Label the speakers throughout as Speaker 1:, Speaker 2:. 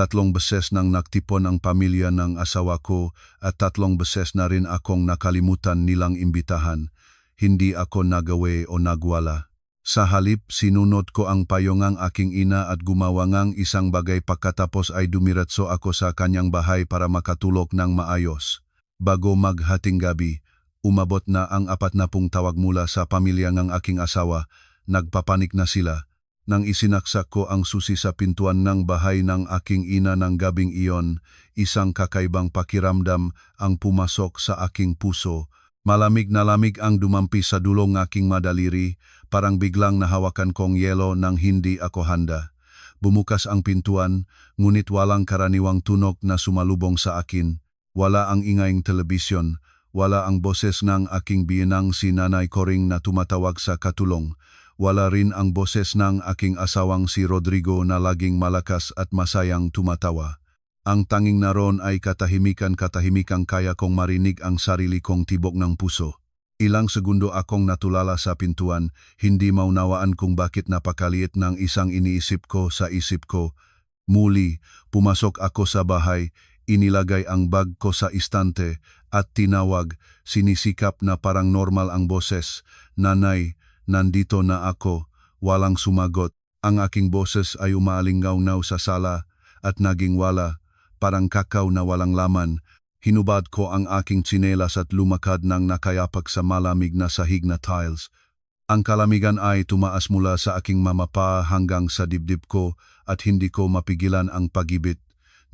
Speaker 1: 3 beses nang nagtipon ang pamilya ng asawa ko at 3 beses na rin akong nakalimutan nilang imbitahan. Hindi ako nagawe o nagwala. Sa halip, sinunod ko ang payo ng aking ina at gumawa ng isang bagay pagkatapos ay dumiretso ako sa kanyang bahay para makatulog ng maayos. Bago maghating gabi, umabot na ang 40 tawag mula sa pamilya ng aking asawa. Nagpapanik na sila. Nang isinaksak ko ang susi sa pintuan ng bahay ng aking ina ng gabing iyon, isang kakaibang pakiramdam ang pumasok sa aking puso. Malamig na lamig ang dumampi sa dulong aking madaliri, parang biglang nahawakan kong yelo nang hindi ako handa. Bumukas ang pintuan, ngunit walang karaniwang tunog na sumalubong sa akin. Wala ang ingayng telebisyon, wala ang boses ng aking biyenang si Nanay Coring na tumatawag sa katulong. Wala rin ang boses ng aking asawang si Rodrigo na laging malakas at masayang tumatawa. Ang tanging naroon ay katahimikang kaya kong marinig ang sarili kong tibok ng puso. Ilang segundo akong natulala sa pintuan, hindi maunawaan kung bakit napakaliit ng isang iniisip ko sa isip ko. Muli, pumasok ako sa bahay, inilagay ang bag ko sa istante at tinawag, sinisikap na parang normal ang boses. Nanay, nandito na ako. Walang sumagot. Ang aking boses ay umaalingaw-ngaw sa sala at naging wala. Parang kakao na walang laman. Hinubad ko ang aking tsinelas at lumakad ng nakayapak sa malamig na sahig na tiles. Ang kalamigan ay tumaas mula sa aking mamapa hanggang sa dibdib ko at hindi ko mapigilan ang pagibit.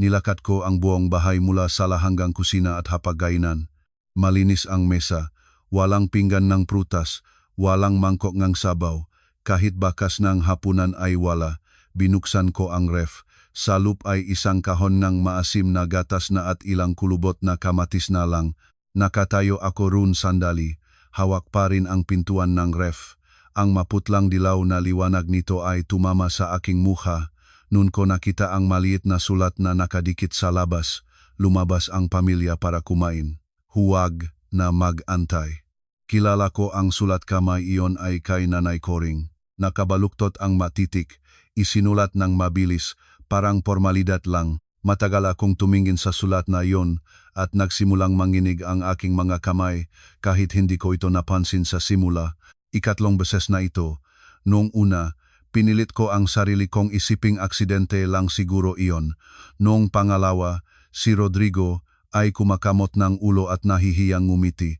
Speaker 1: Nilakat ko ang buong bahay mula sala hanggang kusina at hapagkainan. Malinis ang mesa, walang pinggan ng prutas, walang mangkok ng sabaw. Kahit bakas ng hapunan ay wala. Binuksan ko ang ref. Sa loob ay isang kahon ng maasim na gatas na at ilang kulubot na kamatis na lang. Nakatayo ako roon sandali. Hawak pa rin ang pintuan ng ref. Ang maputlang dilaw na liwanag nito ay tumama sa aking mukha. Noon ko nakita ang maliit na sulat na nakadikit sa labas. Lumabas ang pamilya para kumain. Huwag na mag-antay. Kilala ko ang sulat kamay iyon ay kay Nanay Coring. Nakabaluktot ang matitik. Isinulat ng mabilis. Parang formalidad lang. Matagal akong tumingin sa sulat na iyon at nagsimulang manginig ang aking mga kamay kahit hindi ko ito napansin sa simula. 2 beses na ito. Noong una, pinilit ko ang sarili kong isiping aksidente lang siguro iyon. Noong pangalawa, si Rodrigo ay kumakamot ng ulo at nahihiyang ngumiti.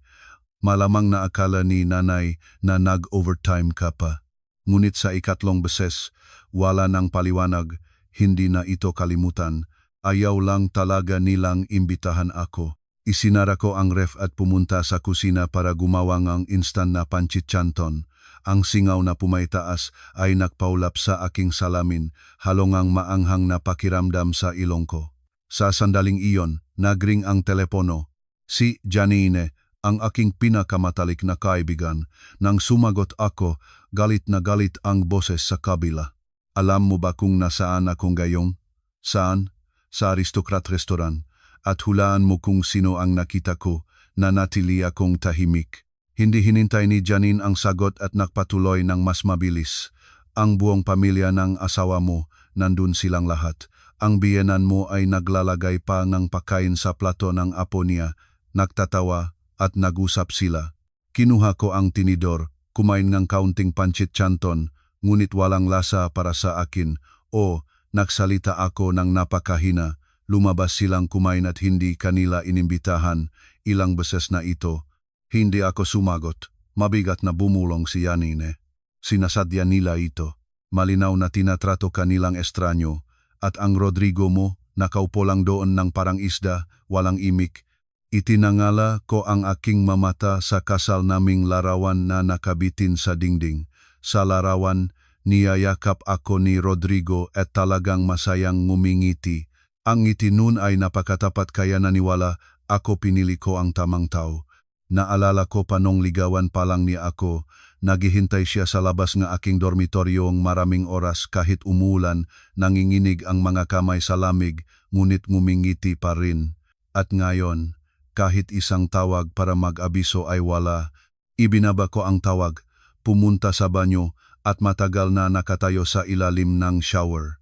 Speaker 1: Malamang na akala ni Nanay na nag-overtime ka pa. Ngunit sa 3 beses, wala ng paliwanag. Hindi na ito kalimutan. Ayaw lang talaga nilang imbitahan ako. Isinara ko ang ref at pumunta sa kusina para gumawa ng instant na pancit canton. Ang singaw na pumaitaas ay nagpaulap sa aking salamin, halongang maanghang na pakiramdam sa ilong ko. Sa sandaling iyon, nagring ang telepono. Si Janine, ang aking pinakamatalik na kaibigan. Nang sumagot ako, galit na galit ang boses sa kabila. Alam mo ba kung nasaan akong gayong? Saan? Sa Aristocrat Restaurant. At hulaan mo kung sino ang nakita ko, na natili akong tahimik. Hindi hinintay ni Janine ang sagot at nagpatuloy ng mas mabilis. Ang buong pamilya ng asawa mo, nandun silang lahat. Ang biyenan mo ay naglalagay pa ng pagkain sa plato ng apo niya. Nagtatawa at nag-usap sila. Kinuha ko ang tinidor, kumain ng kaunting pancit canton, ngunit walang lasa para sa akin. O, nagsalita ako ng napakahina. Lumabas silang kumain at hindi kanila inimbitahan. Ilang beses na ito. Hindi ako sumagot. Mabigat na bumulong si Janine. Sinasadya nila ito. Malinaw na tinatrato kanilang estranyo. At ang Rodrigo mo, nakaupo lang doon ng parang isda, walang imik. Itinangala ko ang aking mamata sa kasal naming larawan na nakabitin sa dingding. Sa larawan, niyayakap ako ni Rodrigo at talagang masayang ngumingiti. Ang ngiti nun ay napakatapat kaya naniwala ako pinili ko ang tamang tao. Naalala ko pa nung ligawan pa lang niya ako, naghihintay siya sa labas ng aking dormitoryong maraming oras kahit umuulan, nanginginig ang mga kamay sa lamig, ngunit ngumingiti pa rin. At ngayon, kahit isang tawag para mag-abiso ay wala, ibinaba ko ang tawag, pumunta sa banyo, at matagal na nakatayo sa ilalim ng shower.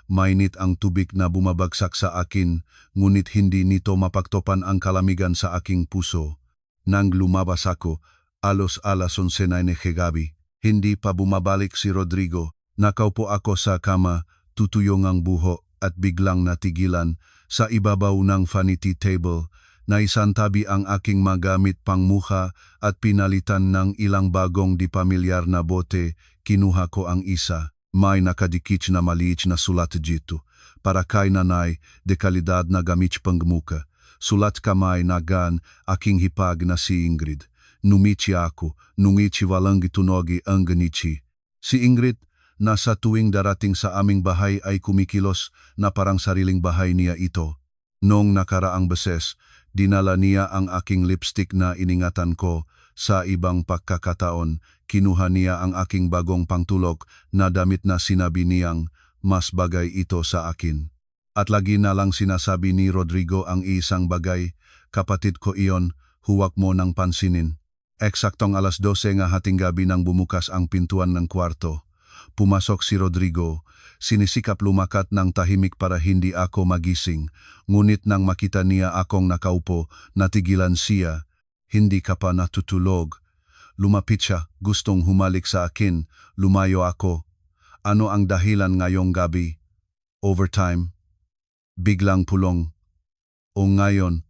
Speaker 1: Mainit ang tubig na bumabagsak sa akin, ngunit hindi nito mapagtopan ang kalamigan sa aking puso. Nang lumabas ako, alos alas 11 na gabi. Hindi pa bumabalik si Rodrigo. Nakaupo ako sa kama, tutuyong ang buho at biglang natigilan sa ibabaw ng vanity table. Naisantabi ang aking magamit pangmuha at pinalitan ng ilang bagong di pamilyar na bote. Kinuha ko ang isa. May nakadikit na maliit na sulat dito. Para kay nanay, de kalidad na gamit pangmuka. Sulat kamay na gan aking hipag na si Ingrid. Numichi ako, nungichi walang gitunogi ang ganichi. Si Ingrid, nasa tuwing darating sa aming bahay ay kumikilos na parang sariling bahay niya ito. Noong nakaraang beses, dinala niya ang aking lipstick na iningatan ko. Sa ibang pagkakataon, kinuha niya ang aking bagong pangtulog na damit na sinabi niyang mas bagay ito sa akin. At lagi na lang sinasabi ni Rodrigo ang isang bagay, kapatid ko iyon, huwag mo nang pansinin. Eksaktong alas 12 nga hating gabi nang bumukas ang pintuan ng kwarto. Pumasok si Rodrigo, sinisikap lumakat ng tahimik para hindi ako magising, ngunit nang makita niya akong nakaupo, natigilan siya. Hindi ka pa natutulog. Lumapit siya, gustong humalik sa akin, lumayo ako. Ano ang dahilan ngayong gabi? Overtime. Biglang pulong. O ngayon,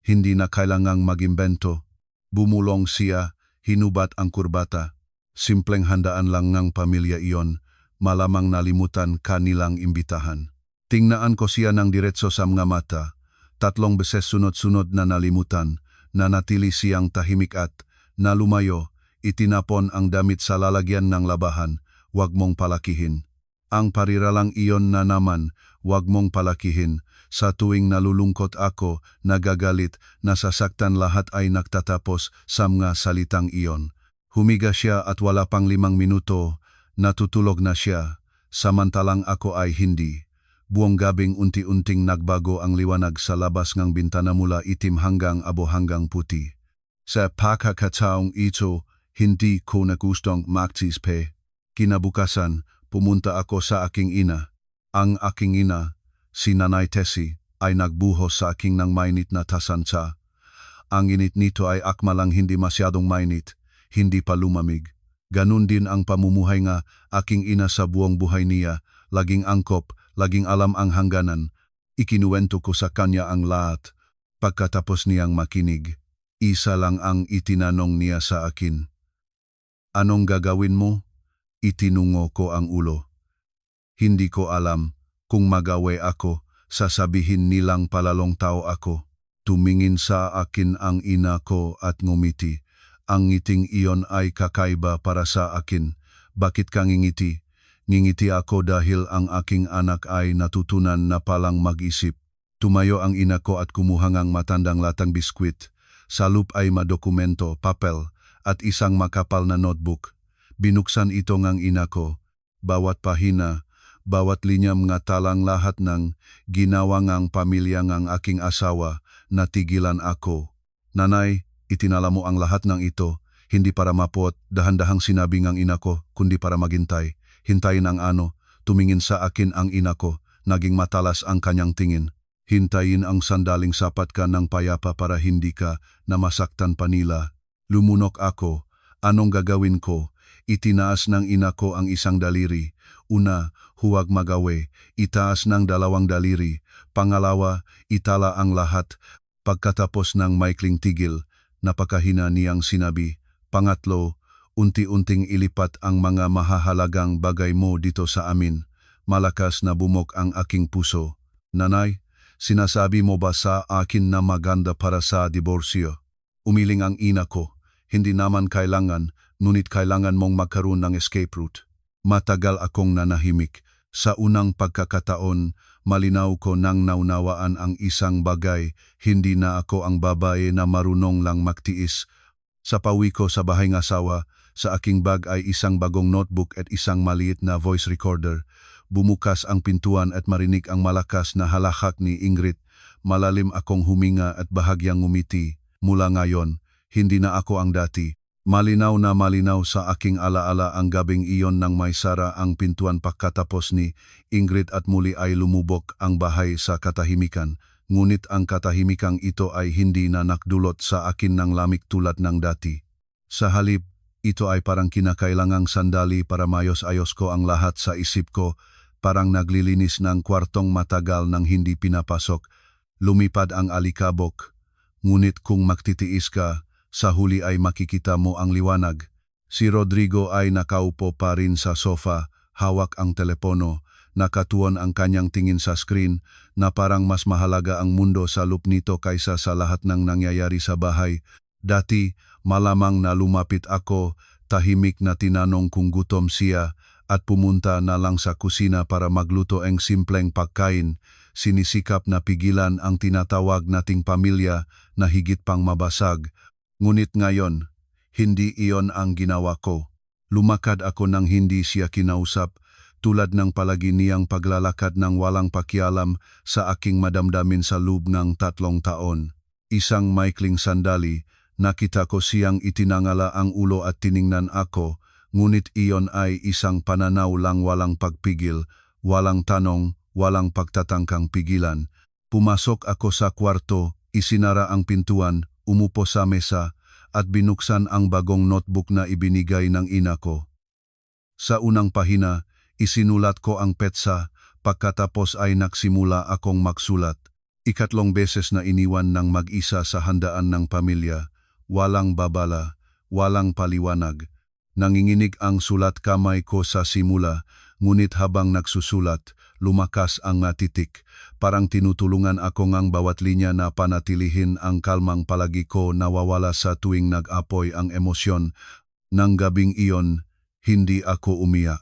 Speaker 1: hindi na kailangang mag-imbento. Bumulong siya, hinubat ang kurbata. Simpleng handaan lang ng pamilya iyon, malamang nalimutan kanilang imbitahan. Tingnan ko siya ng diretso sa mga mata. 3 beses sunod-sunod na nalimutan. Nanatili siyang tahimik at, na lumayo, itinapon ang damit sa lalagyan ng labahan, huwag mong palakihin. Ang pariralang iyon na naman, huwag mong palakihin. Sa tuwing nalulungkot ako, nagagalit, nasasaktan lahat ay nagtatapos sa mga salitang iyon. Humiga siya at wala pang 5 minuto, natutulog na siya, samantalang ako ay hindi. Buong gabing unti-unting nagbago ang liwanag sa labas ng bintana mula itim hanggang abo hanggang puti. Sa pagkakataong ito, hindi ko nagustong magtispe. Kinabukasan, pumunta ako sa aking ina. Ang aking ina, si Nanay Tessie, ay nagbuhos sa aking ng mainit na tasansa. Ang init nito ay akmalang hindi masyadong mainit, hindi pa lumamig. Ganun din ang pamumuhay nga aking ina sa buong buhay niya, laging angkop, laging alam ang hangganan. Ikinuwento ko sa kanya ang lahat. Pagkatapos niyang makinig, isa lang ang itinanong niya sa akin. Anong gagawin mo? Itinungo ko ang ulo. Hindi ko alam. Kung magawe ako, sasabihin nilang palalong tao ako. Tumingin sa akin ang ina ko at ngumiti. Ang ngiting iyon ay kakaiba para sa akin. Bakit ka ngingiti? Ngingiti ako dahil ang aking anak ay natutunan na palang mag-isip. Tumayo ang ina ko at kumuha ng matandang latang biskwit. Sa loob ay madokumento, papel, at isang makapal na notebook. Binuksan ito ng ina ko. Bawat pahina, bawat linyam nga talang lahat ng ginawa ng pamilya ng aking asawa, natigilan ako. Nanay, itinala mo ang lahat ng ito, hindi para mapot, dahan-dahang sinabi ng ina ko, kundi para maghintay. Hintayin ang ano, tumingin sa akin ang ina ko, naging matalas ang kanyang tingin. Hintayin ang sandaling sapat ka ng payapa para hindi ka na masaktan pa nila. Lumunok ako, anong gagawin ko? Itinaas ng ina ko ang isang daliri. Una, huwag magawe, itaas ng 2 daliri. Pangalawa, itala ang lahat. Pagkatapos ng maikling tigil, napakahina niyang sinabi. Pangatlo, unti-unting ilipat ang mga mahahalagang bagay mo dito sa amin. Malakas na bumok ang aking puso. Nanay, sinasabi mo ba sa akin na maganda para sa diborsyo? Umiling ang ina ko. Hindi naman kailangan, ngunit kailangan mong magkaroon ng escape route. Matagal akong nanahimik. Sa unang pagkakataon, malinaw ko nang naunawaan ang isang bagay. Hindi na ako ang babae na marunong lang magtiis. Sa pauwi ko sa bahay ng asawa, sa aking bag ay isang bagong notebook at isang maliit na voice recorder. Bumukas ang pintuan at marinig ang malakas na halakak ni Ingrid. Malalim akong huminga at bahagyang ngumiti. Mula ngayon, hindi na ako ang dati. Malinaw na malinaw sa aking alaala ang gabing iyon nang may sara ang pintuan pagkatapos ni Ingrid at muli ay lumubog ang bahay sa katahimikan. Ngunit ang katahimikang ito ay hindi na nakdulot sa akin ng lamig tulad ng dati. Sa halip, ito ay parang kinakailangang sandali para mayos-ayos ko ang lahat sa isip ko, parang naglilinis ng kwartong matagal nang hindi pinapasok. Lumipad ang alikabok. Ngunit kung magtitiis ka, sa huli ay makikita mo ang liwanag. Si Rodrigo ay nakaupo pa rin sa sofa, hawak ang telepono, nakatuon ang kanyang tingin sa screen na parang mas mahalaga ang mundo sa loob nito kaysa sa lahat ng nangyayari sa bahay. Dati, malamang na lumapit ako, tahimik na tinanong kung gutom siya at pumunta na lang sa kusina para magluto ang simpleng pagkain. Sinisikap na pigilan ang tinatawag nating pamilya na higit pang mabasag. Ngunit ngayon, hindi iyon ang ginawa ko. Lumakad ako nang hindi siya kinausap, tulad ng palagi niyang paglalakad ng walang pakialam sa aking madamdamin sa loob ng 3 taon. Isang maikling sandali, nakita ko siyang itinangala ang ulo at tiningnan ako, ngunit iyon ay isang pananaw lang walang pagpigil, walang tanong, walang pagtatangkang pigilan. Pumasok ako sa kwarto, isinara ang pintuan, umupo sa mesa, at binuksan ang bagong notebook na ibinigay ng ina ko. Sa unang pahina, isinulat ko ang petsa, pagkatapos ay nagsimula akong magsulat. 3 beses na iniwan ng mag-isa sa handaan ng pamilya, walang babala, walang paliwanag. Nanginginig ang sulat kamay ko sa simula, ngunit habang nagsusulat, lumakas ang titik. Parang tinutulungan ako ngang bawat linya na panatilihin ang kalmang palagi ko nawawala sa tuwing nag-apoy ang emosyon. Nang gabing iyon, hindi ako umiyak.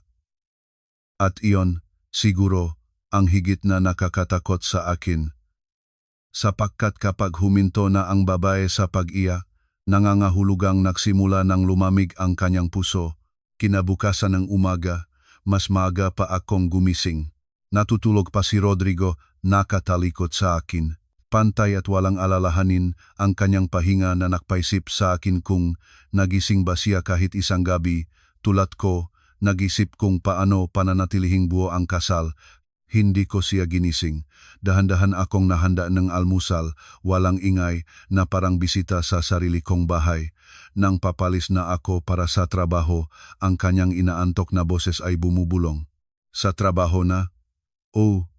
Speaker 1: At iyon, siguro, ang higit na nakakatakot sa akin. Sapagkat kapag huminto na ang babae sa pag-iyak, nangangahulugang nagsimula ng lumamig ang kanyang puso. Kinabukasan ng umaga, mas maaga pa akong gumising. Natutulog pa si Rodrigo, nakatalikod sa akin. Pantay at walang alalahanin ang kanyang pahinga na nakpaisip sa akin kung nagising ba siya kahit isang gabi. Tulad ko, nagisip kung paano pananatilihing buo ang kasal. Hindi ko siya ginising. Dahan-dahan akong nahanda ng almusal, walang ingay na parang bisita sa sarili kong bahay. Nang papalis na ako para sa trabaho, ang kanyang inaantok na boses ay bumubulong. Sa trabaho na? Oh,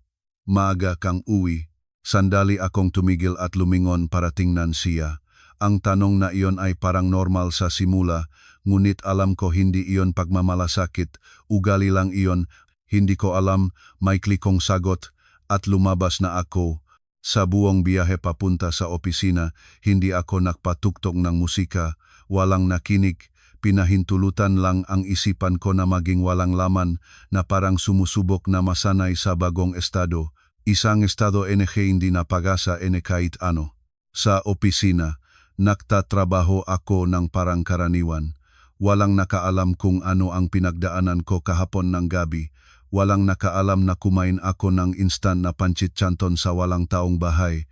Speaker 1: maaga kang uwi. Sandali akong tumigil at lumingon para tingnan siya. Ang tanong na iyon ay parang normal sa simula, ngunit alam ko hindi iyon pagmamalasakit, ugali lang iyon. Hindi ko alam, maikli kong sagot, at lumabas na ako. Sa buong biyahe papunta sa opisina, hindi ako nakpatuktok ng musika, walang nakinig. Pinahintulutan lang ang isipan ko na maging walang laman na parang sumusubok na masanay sa bagong estado. Isang estado hindi napagasa kahit ano. Sa opisina, nagtatrabaho ako ng parang karaniwan. Walang nakaalam kung ano ang pinagdaanan ko kahapon ng gabi. Walang nakaalam na kumain ako ng instant na pancit canton sa walang taong bahay.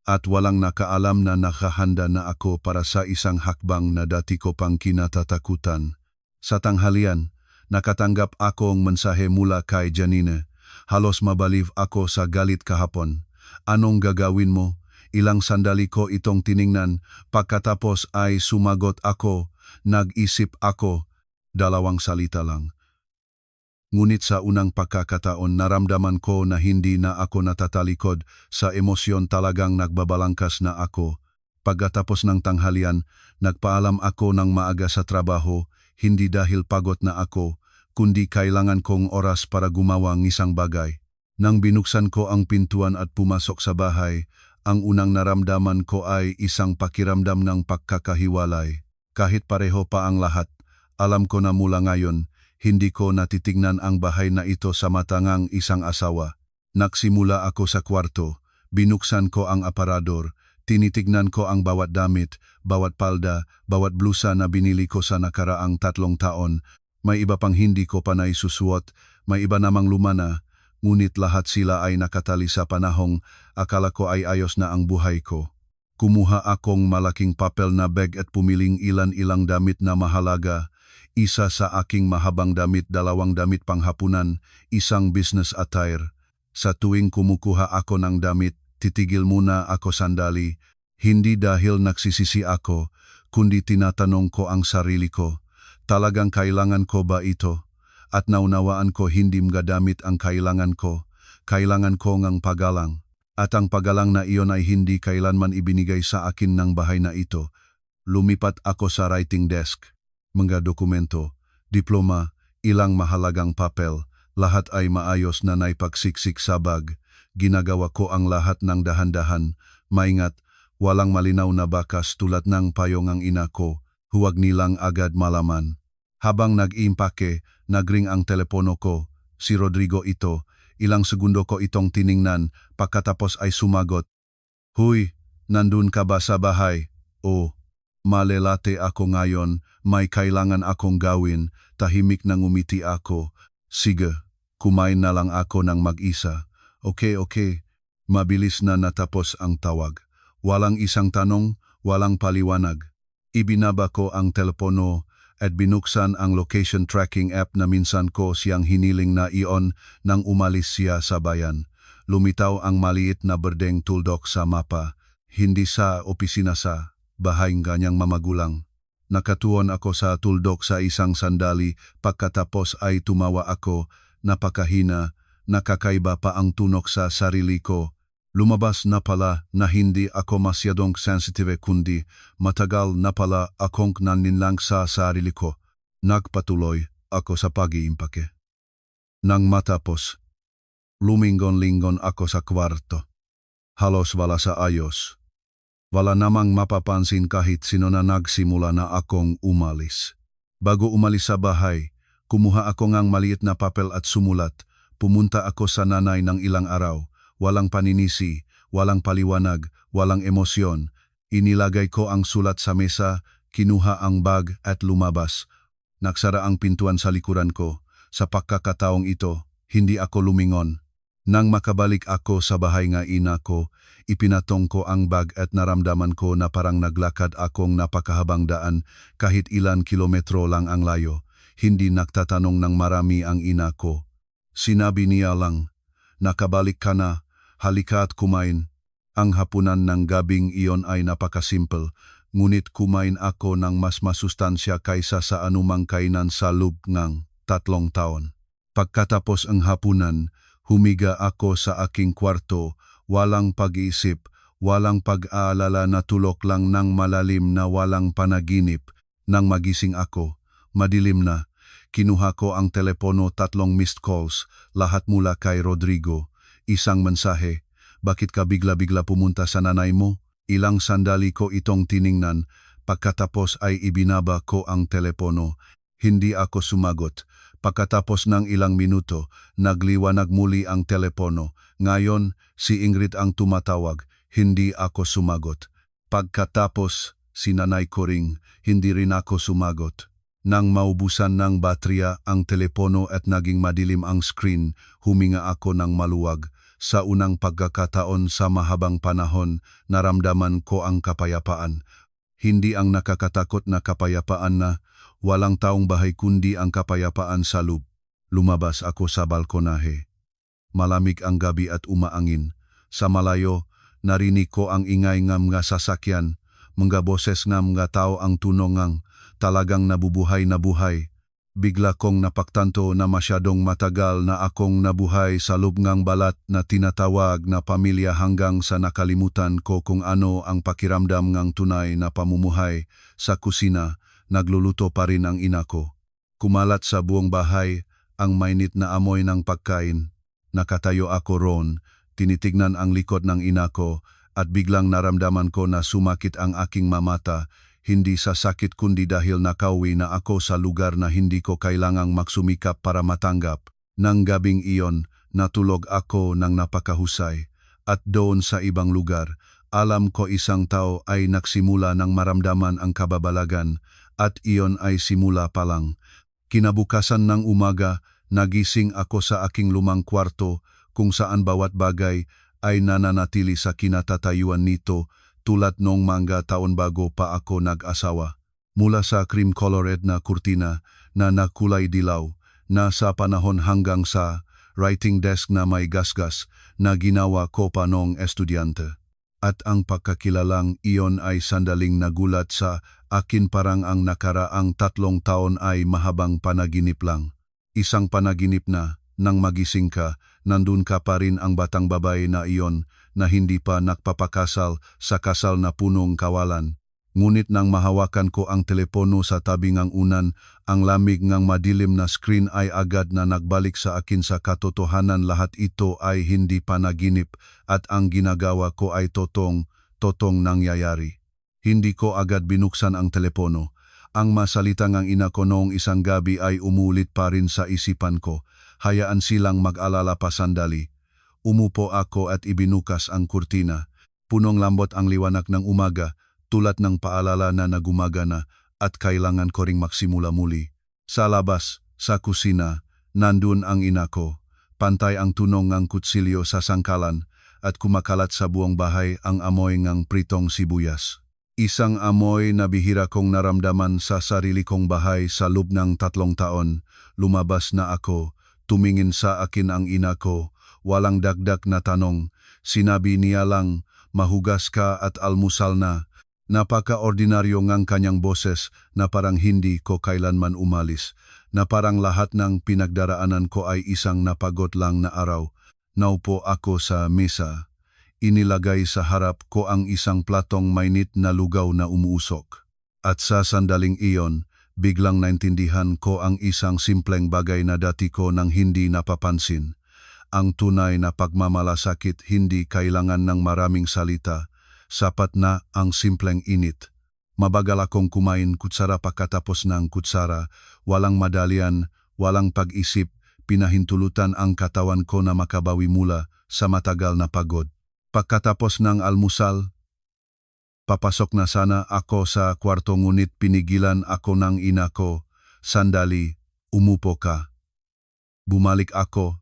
Speaker 1: At walang nakaalam na nakahanda na ako para sa isang hakbang na dati ko pang kinatatakutan. Sa tanghalian, nakatanggap ako ang mensahe mula kay Janine. Halos mabaliw ako sa galit kahapon. Anong gagawin mo? Ilang sandali ko itong tiningnan, pagkatapos ay sumagot ako, nag-isip ako, 2 salita lang. Ngunit sa unang pagkakataon naramdaman ko na hindi na ako natatalikod, sa emosyon talagang nagbabalangkas na ako. Pagkatapos ng tanghalian, nagpaalam ako ng maaga sa trabaho, hindi dahil pagod na ako, kundi kailangan kong oras para gumawa ng isang bagay. Nang binuksan ko ang pintuan at pumasok sa bahay, ang unang naramdaman ko ay isang pakiramdam ng pagkakahiwalay. Kahit pareho pa ang lahat, alam ko na mula ngayon, hindi ko natitignan ang bahay na ito sa matangang isang asawa. Nagsimula ako sa kwarto, binuksan ko ang aparador, tinitignan ko ang bawat damit, bawat palda, bawat blusa na binili ko sa nakaraang 3 taon. May iba pang hindi ko pa naisusuot, may iba namang lumana, ngunit lahat sila ay nakatali sa panahong akala ko ay ayos na ang buhay ko. Kumuha akong malaking papel na bag at pumiling ilan-ilang damit na mahalaga. Isa sa aking mahabang damit, 2 damit panghapunan, isang business attire. Sa tuwing kumukuha ako ng damit, titigil muna ako sandali. Hindi dahil nagsisisi ako, kundi tinatanong ko ang sarili ko. Talagang kailangan ko ba ito? At naunawaan ko hindi mga damit ang kailangan ko. Kailangan ko ngang pagalang. At ang pagalang na iyon ay hindi kailanman ibinigay sa akin ng bahay na ito. Lumipat ako sa writing desk. Mga dokumento, diploma, ilang mahalagang papel, lahat ay maayos na naipagsiksik sa bag. Ginagawa ko ang lahat ng dahan-dahan. Maingat, walang malinaw na bakas tulad ng payong ang ina ko. Huwag nilang agad malaman. Habang nag-iimpake, nagring ang telepono ko. Si Rodrigo ito. Ilang segundo ko itong tiningnan, pagkatapos ay sumagot. Huy, nandun ka ba sa bahay? O, malelate ako ngayon, may kailangan akong gawin, tahimik na ngumiti ako. Sige, kumain na lang ako ng mag-isa. Okay. Mabilis na natapos ang tawag. Walang isang tanong, walang paliwanag. Ibinaba ko ang telepono at binuksan ang location tracking app na minsan ko siyang hiniling na iyon nang umalis siya sa bayan. Lumitaw ang maliit na berdeng tuldok sa mapa, hindi sa opisina sa bahay ng kanyang mamagulang. Nakatuon ako sa tuldok sa isang sandali, pagkatapos ay tumawa ako, napakahina, nakakaiba pa ang tunog sa sarili ko. Lumabas na pala na hindi ako masyadong sensitive kundi matagal na pala akong naninlang sa sarili ko. Nagpatuloy ako sa pag-iimpake. Nang matapos, lumingon-lingon ako sa kwarto. Halos wala sa ayos. Wala namang mapapansin kahit sino na nagsimula na akong umalis. Bago umalis sa bahay, kumuha ako ng maliit na papel at sumulat. Pumunta ako sa nanay ng ilang araw. Walang paninisi, walang paliwanag, walang emosyon. Inilagay ko ang sulat sa mesa, kinuha ang bag at lumabas. Nagsara ang pintuan sa likuran ko. Sa pagkakataong ito, hindi ako lumingon. Nang makabalik ako sa bahay ng ina ko, ipinatong ko ang bag at naramdaman ko na parang naglakad akong napakahabang daan kahit ilan kilometro lang ang layo. Hindi nagtatanong ng marami ang ina ko. Sinabi niya lang, nakabalik ka na. Halika at kumain. Ang hapunan ng gabing iyon ay napakasimple, ngunit kumain ako ng mas masustansya kaysa sa anumang kainan sa loob ng 3 taon. Pagkatapos ang hapunan, humiga ako sa aking kwarto, walang pag-iisip, walang pag-aalala, na tulog lang ng malalim na walang panaginip. Nang magising ako, madilim na. Kinuha ko ang telepono, 3 missed calls, lahat mula kay Rodrigo. Isang mensahe, bakit ka bigla-bigla pumunta sa nanay mo? Ilang sandali ko itong tiningnan, pagkatapos ay ibinaba ko ang telepono. Hindi ako sumagot. Pagkatapos ng ilang minuto, nagliwanag muli ang telepono. Ngayon, si Ingrid ang tumatawag, hindi ako sumagot. Pagkatapos, si nanay ko ring, hindi rin ako sumagot. Nang maubusan ng baterya ang telepono at naging madilim ang screen, huminga ako ng maluwag. Sa unang pagkakataon sa mahabang panahon, naramdaman ko ang kapayapaan. Hindi ang nakakatakot na kapayapaan na walang taong bahay kundi ang kapayapaan sa loob. Lumabas ako sa balkonahe. Malamig ang gabi at umaangin. Sa malayo, narinig ko ang ingay ng mga sasakyan, mga boses ng mga tao ang tunongang talagang nabubuhay na buhay. Bigla kong napagtanto na masyadong matagal na akong nabuhay sa loob ng balat na tinatawag na pamilya hanggang sa nakalimutan ko kung ano ang pakiramdam ng tunay na pamumuhay. Sa kusina, nagluluto pa rin ang ina ko. Kumalat sa buong bahay ang mainit na amoy ng pagkain. Nakatayo ako roon, tinitignan ang likod ng ina ko at biglang naramdaman ko na sumakit ang aking mamata. Hindi sa sakit kundi dahil nakauwi na ako sa lugar na hindi ko kailangang magsumikap para matanggap. Nang gabing iyon, natulog ako ng napakahusay. At doon sa ibang lugar, alam ko isang tao ay nagsimula ng maramdaman ang kababalagan at iyon ay simula pa lang. Kinabukasan ng umaga, nagising ako sa aking lumang kwarto kung saan bawat bagay ay nananatili sa kinatatayuan nito. tulad nung mga taon bago pa ako nag-asawa. Mula sa cream-colored na kurtina na nakulay dilaw na sa panahon hanggang sa writing desk na may gasgas na ginawa ko pa noong estudyante. At ang pagkakilalang iyon ay sandaling nagulat sa akin, parang ang nakaraang 3 taon ay mahabang panaginip lang. Isang panaginip na, nang magising ka, nandun ka pa rin ang batang babae na iyon na hindi pa nakpapakasal sa kasal na punong kawalan. Ngunit nang mahawakan ko ang telepono sa tabi ng unan, ang lamig ng madilim na screen ay agad na nagbalik sa akin sa katotohanan. Lahat ito ay hindi panaginip at ang ginagawa ko ay totong nangyayari. Hindi ko agad binuksan ang telepono. Ang masalitang ang ina ko noong isang gabi ay umulit pa rin sa isipan ko. Hayaan silang mag-alala pa sandali. Umupo ako at ibinukas ang kurtina. Punong lambot ang liwanag ng umaga, tulad ng paalala na nagumagana at kailangan ko ring magsimula muli. Sa labas, sa kusina, nandun ang ina ko. Pantay ang tunog ng kutsilyo sa sangkalan at kumakalat sa buong bahay ang amoy ng pritong sibuyas. Isang amoy na bihira kong naramdaman sa sarili kong bahay sa loob ng 3 taon. Lumabas na ako, tumingin sa akin ang ina ko, walang dagdag na tanong. Sinabi niya lang, "Mahugas ka at almusal na." Napaka-ordinaryo ngang kanyang boses na parang hindi ko kailanman umalis, na parang lahat ng pinagdaraanan ko ay isang napagod lang na araw. Naupo ako sa mesa. Inilagay sa harap ko ang isang platong mainit na lugaw na umuusok. At sa sandaling iyon, biglang naintindihan ko ang isang simpleng bagay na dati ko nang hindi napapansin. Ang tunay na pagmamalasakit hindi kailangan ng maraming salita. Sapat na ang simpleng init. Mabagal akong kumain kutsara pagkatapos ng kutsara, walang madalian, walang pag-isip, pinahintulutan ang katawan ko na makabawi mula sa matagal na pagod. Pagkatapos ng almusal, papasok na sana ako sa kwarto, ngunit pinigilan ako ng ina ko. "Sandali, umupo ka." Bumalik ako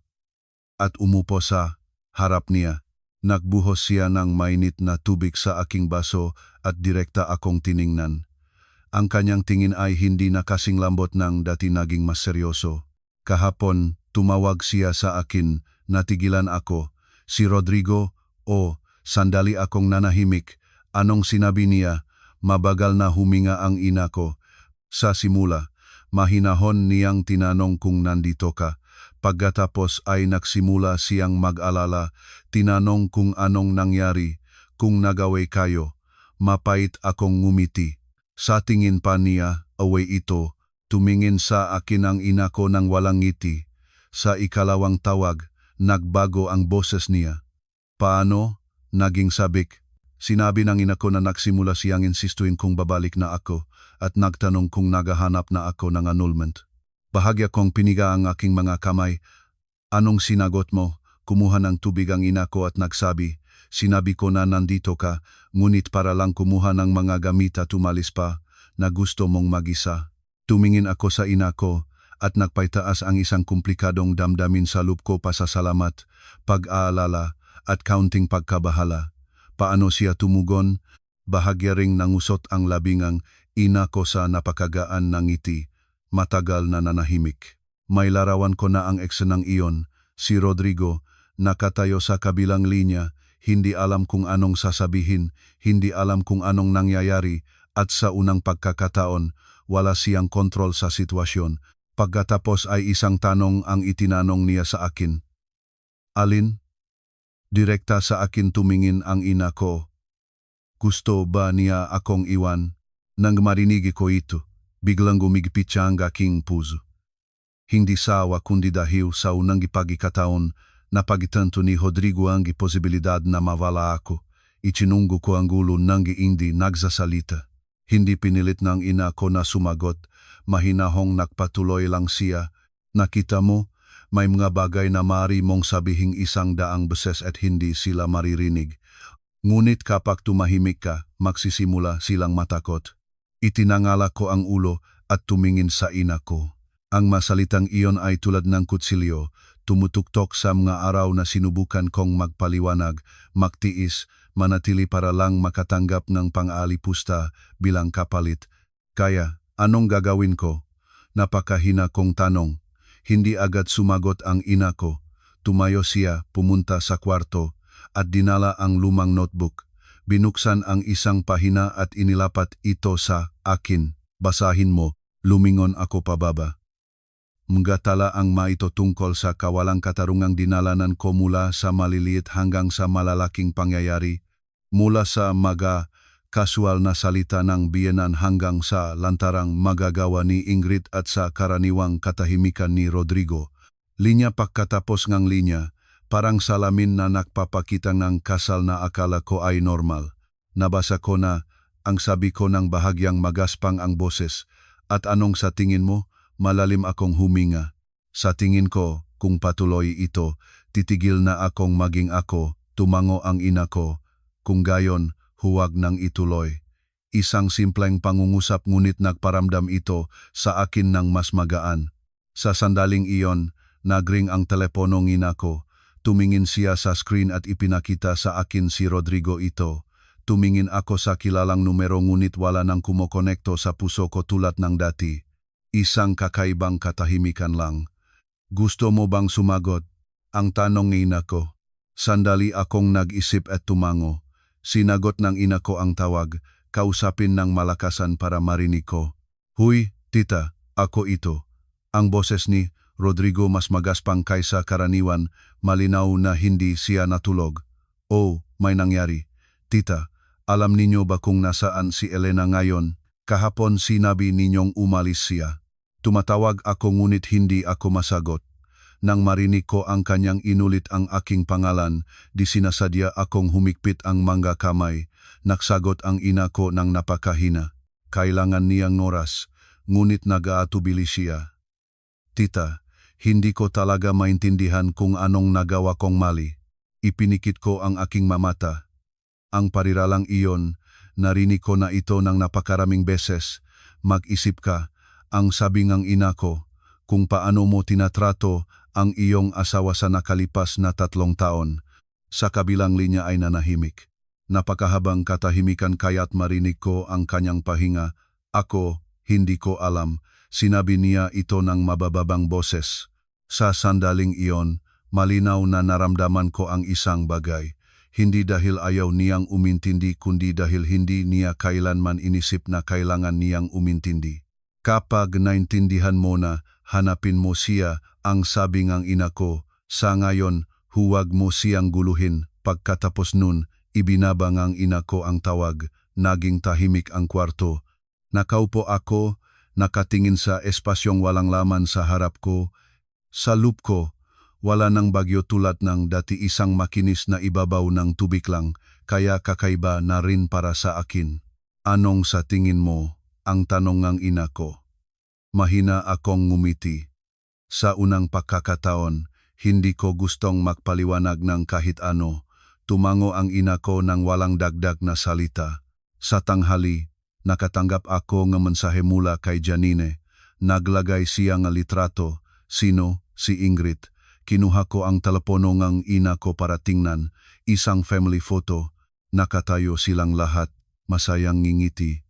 Speaker 1: at umupo sa harap niya. Nagbuhos siya ng mainit na tubig sa aking baso at direkta akong tiningnan. Ang kanyang tingin ay hindi na kasing lambot ng dati, naging mas seryoso. Kahapon, tumawag siya sa akin, natigilan ako. "Si Rodrigo?" "O." Sandali akong nanahimik. "Anong sinabi niya?" Mabagal na huminga ang ina ko. Sa simula, mahinahon niyang tinanong kung nandito ka. Pagkatapos ay nagsimula siyang mag-alala, tinanong kung anong nangyari, kung nagaway kayo. Mapait akong ngumiti. Sa tingin pa niya, away ito, tumingin sa akin ang ina ko ng walang ngiti. Sa ikalawang tawag, nagbago ang boses niya. "Paano?" Naging sabik. Sinabi ng ina ko na nagsimula siyang insistuin kung babalik na ako at nagtanong kung naghahanap na ako ng annulment. Bahagya kong piniga ang aking mga kamay. "Anong sinagot mo?" Kumuha ng tubig ang ina ko at nagsabi, "Sinabi ko na nandito ka, ngunit para lang kumuha ng mga gamit at umalis pa, na gusto mong mag-isa." Tumingin ako sa ina ko at nagpaitaas ang isang komplikadong damdamin sa loob ko, pasasalamat, pag-aalala at kaunting pagkabahala. Paano siya tumugon? Bahagya ring nangusot ang labingang ina ko sa napakagaan ng ngiti. Matagal na nanahimik. May larawan ko na ang eksenang iyon, si Rodrigo, nakatayo sa kabilang linya, hindi alam kung anong sasabihin, hindi alam kung anong nangyayari, at sa unang pagkakataon, wala siyang kontrol sa sitwasyon. Pagkatapos ay isang tanong ang itinanong niya sa akin. "Alin?" Direkta sa akin tumingin ang ina ko. Gusto ba niya akong iwan? Nang marinig ko ito, biglang gumigpit siya ang aking puso. Hindi sawa kundi dahil sa unang ipagkakataon na pagtanto ni Rodrigo ang posibilidad na mawala ako. Itinunggo ko ang gulo nang hindi nagsasalita. Hindi pinilit ng ina ko na sumagot, mahinahong nagpatuloy lang siya. "Nakita mo, may mga bagay na maaari mong sabihing 100 beses at hindi sila maririnig. Ngunit kapag tumahimik ka, magsisimula silang matakot." Itinangala ko ang ulo at tumingin sa ina ko. Ang masalitang iyon ay tulad ng kutsilyo, tumutuktok sa mga araw na sinubukan kong magpaliwanag, magtiis, manatili para lang makatanggap ng pang-aalipusta bilang kapalit. Kaya, anong gagawin ko? Napakahina kong tanong. Hindi agad sumagot ang ina ko. Tumayo siya, pumunta sa kwarto, at dinala ang lumang notebook. Binuksan ang isang pahina at inilapat ito sa akin. Basahin mo, lumingon ako pababa. Mgatala ang maito tungkol sa kawalang katarungang dinalanan ko mula sa maliliit hanggang sa malalaking pangyayari, mula sa kasual na salita ng biyenan hanggang sa lantarang magagawa ni Ingrid at sa karaniwang katahimikan ni Rodrigo. Linya pagkatapos ngang linya, parang salamin na nagpapakita ng kasal na akala ko ay normal. Nabasa ko na ang sabi ko ng bahagyang magaspang ang boses, at anong sa tingin mo? Malalim akong huminga. Sa tingin ko, kung patuloy ito, titigil na akong maging ako, tumango ang ina ko. Kung gayon, huwag nang ituloy. Isang simpleng pangungusap ngunit nagparamdam ito sa akin ng mas magaan. Sa sandaling iyon, nagring ang teleponong ina ko. Tumingin siya sa screen at ipinakita sa akin si Rodrigo ito. Tumingin ako sa kilalang numero ngunit wala nang kumokonekto sa puso ko tulad ng dati. Isang kakaibang katahimikan lang. Gusto mo bang sumagot? Ang tanong ng ina ko. Sandali akong nag-isip at tumango. Sinagot ng ina ko ang tawag, kausapin ng malakasan para marinig ko. Huy, tita, ako ito. Ang boses ni Rodrigo mas magaspang kaysa karaniwan, malinaw na hindi siya natulog. Oh, may nangyari. Tita, alam ninyo ba kung nasaan si Elena ngayon? Kahapon sinabi ninyong umalis siya. Tumatawag ako ngunit hindi ako masagot. Nang marinig ko ang kanyang inulit ang aking pangalan, di sinasadya akong humikpit ang mga kamay. Nagsagot ang ina ko ng napakahina. Kailangan niyang oras, ngunit nag-aatubili siya. Tita, hindi ko talaga maintindihan kung anong nagawa kong mali. Ipinikit ko ang aking mamata. Ang pariralang iyon, narinig ko na ito ng napakaraming beses. Mag-isip ka, ang sabi ng ina ko, kung paano mo tinatrato ang iyong asawa sa nakalipas na 3 taon. Sa kabilang linya ay nanahimik. Napakahabang katahimikan kaya't marinig ko ang kanyang pahinga. Ako, hindi ko alam. Sinabi niya ito ng mabababang boses. Sa sandaling iyon, malinaw na naramdaman ko ang isang bagay. Hindi dahil ayaw niyang umintindi kundi dahil hindi niya kailanman inisip na kailangan niyang umintindi. Kapag naintindihan mo na, hanapin mo siya, ang sabi ng ina ko. Sa ngayon, huwag mo siyang guluhin. Pagkatapos nun, ibinaba ng ina ko ang tawag. Naging tahimik ang kwarto. Nakaupo ako, nakatingin sa espasyong walang laman sa harap ko. Sa loop ko, wala nang bagyo tulad ng dati, isang makinis na ibabaw ng tubig lang, kaya kakaiba na rin para sa akin. Anong sa tingin mo? Ang tanong ng ina ko. Mahina akong ngumiti. Sa unang pagkakataon, hindi ko gustong magpaliwanag ng kahit ano. Tumango ang ina ko ng walang dagdag na salita. Sa tanghali, nakatanggap ako ng mensahe mula kay Janine. Naglagay siya ng litrato. Sino? Si Ingrid. Kinuha ko ang telepono ng ina ko para tingnan, isang family photo. Nakatayo silang lahat, masayang ngingiti.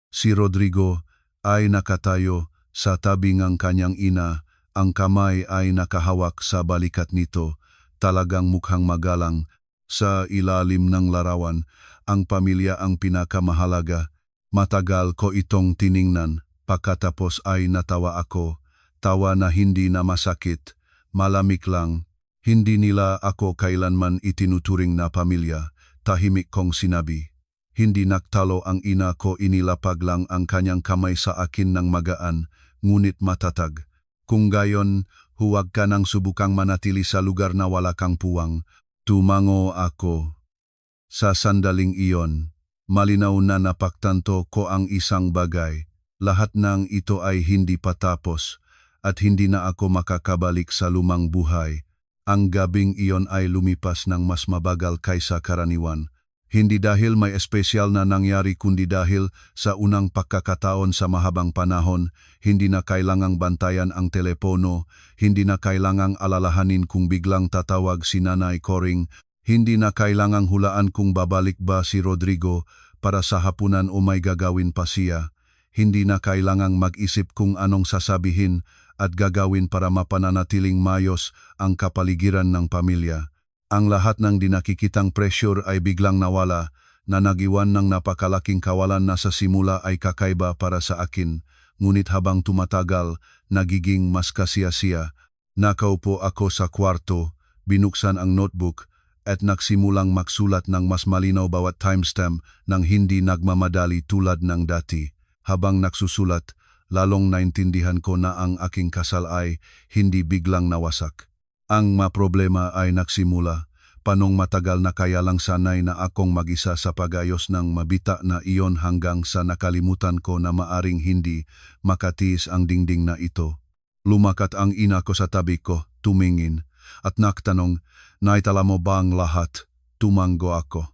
Speaker 1: Si Rodrigo ay nakatayo sa tabi ng kanyang ina, ang kamay ay nakahawak sa balikat nito, talagang mukhang magalang. Sa ilalim ng larawan, ang pamilya ang pinakamahalaga. Matagal ko itong tiningnan, pagkatapos ay natawa ako, tawa na hindi na masakit. Malamig lang, hindi nila ako kailanman itinuturing na pamilya, tahimik kong sinabi. Hindi naktalo ang ina ko, inilapag lang ang kanyang kamay sa akin ng magaan, ngunit matatag. Kung gayon, huwag ka nang subukang manatili sa lugar na wala kang puwang. Tumango ako. Sa sandaling iyon, malinaw na napagtanto ko ang isang bagay. Lahat ng ito ay hindi patapos. At hindi na ako makakabalik sa lumang buhay. Ang gabing iyon ay lumipas ng mas mabagal kaysa karaniwan. Hindi dahil may espesyal na nangyari kundi dahil sa unang pagkakataon sa mahabang panahon, hindi na kailangang bantayan ang telepono, hindi na kailangang alalahanin kung biglang tatawag si Nanay Coring, hindi na kailangang hulaan kung babalik ba si Rodrigo para sa hapunan o may gagawin pa siya. Hindi na kailangang mag-isip kung anong sasabihin at gagawin para mapananatiling mayos ang kapaligiran ng pamilya. Ang lahat ng dinakikitang pressure ay biglang nawala na nagiwan ng napakalaking kawalan na sa simula ay kakaiba para sa akin. Ngunit habang tumatagal, nagiging mas kasiyasiya. Nakaupo ako sa kwarto, binuksan ang notebook at nagsimulang magsulat ng mas malinaw bawat timestamp nang hindi nagmamadali tulad ng dati. Habang nagsusulat, lalong naintindihan ko na ang aking kasal ay hindi biglang nawasak. Ang problema ay nagsimula, panong matagal na kaya lang sanay na akong mag-isa sa pag-ayos ng mabita na iyon hanggang sa nakalimutan ko na maaring hindi makatiis ang dingding na ito. Lumakat ang ina ko sa tabi ko, tumingin, at nagtanong, "Naitala mo ba ang lahat?" Tumanggo ako.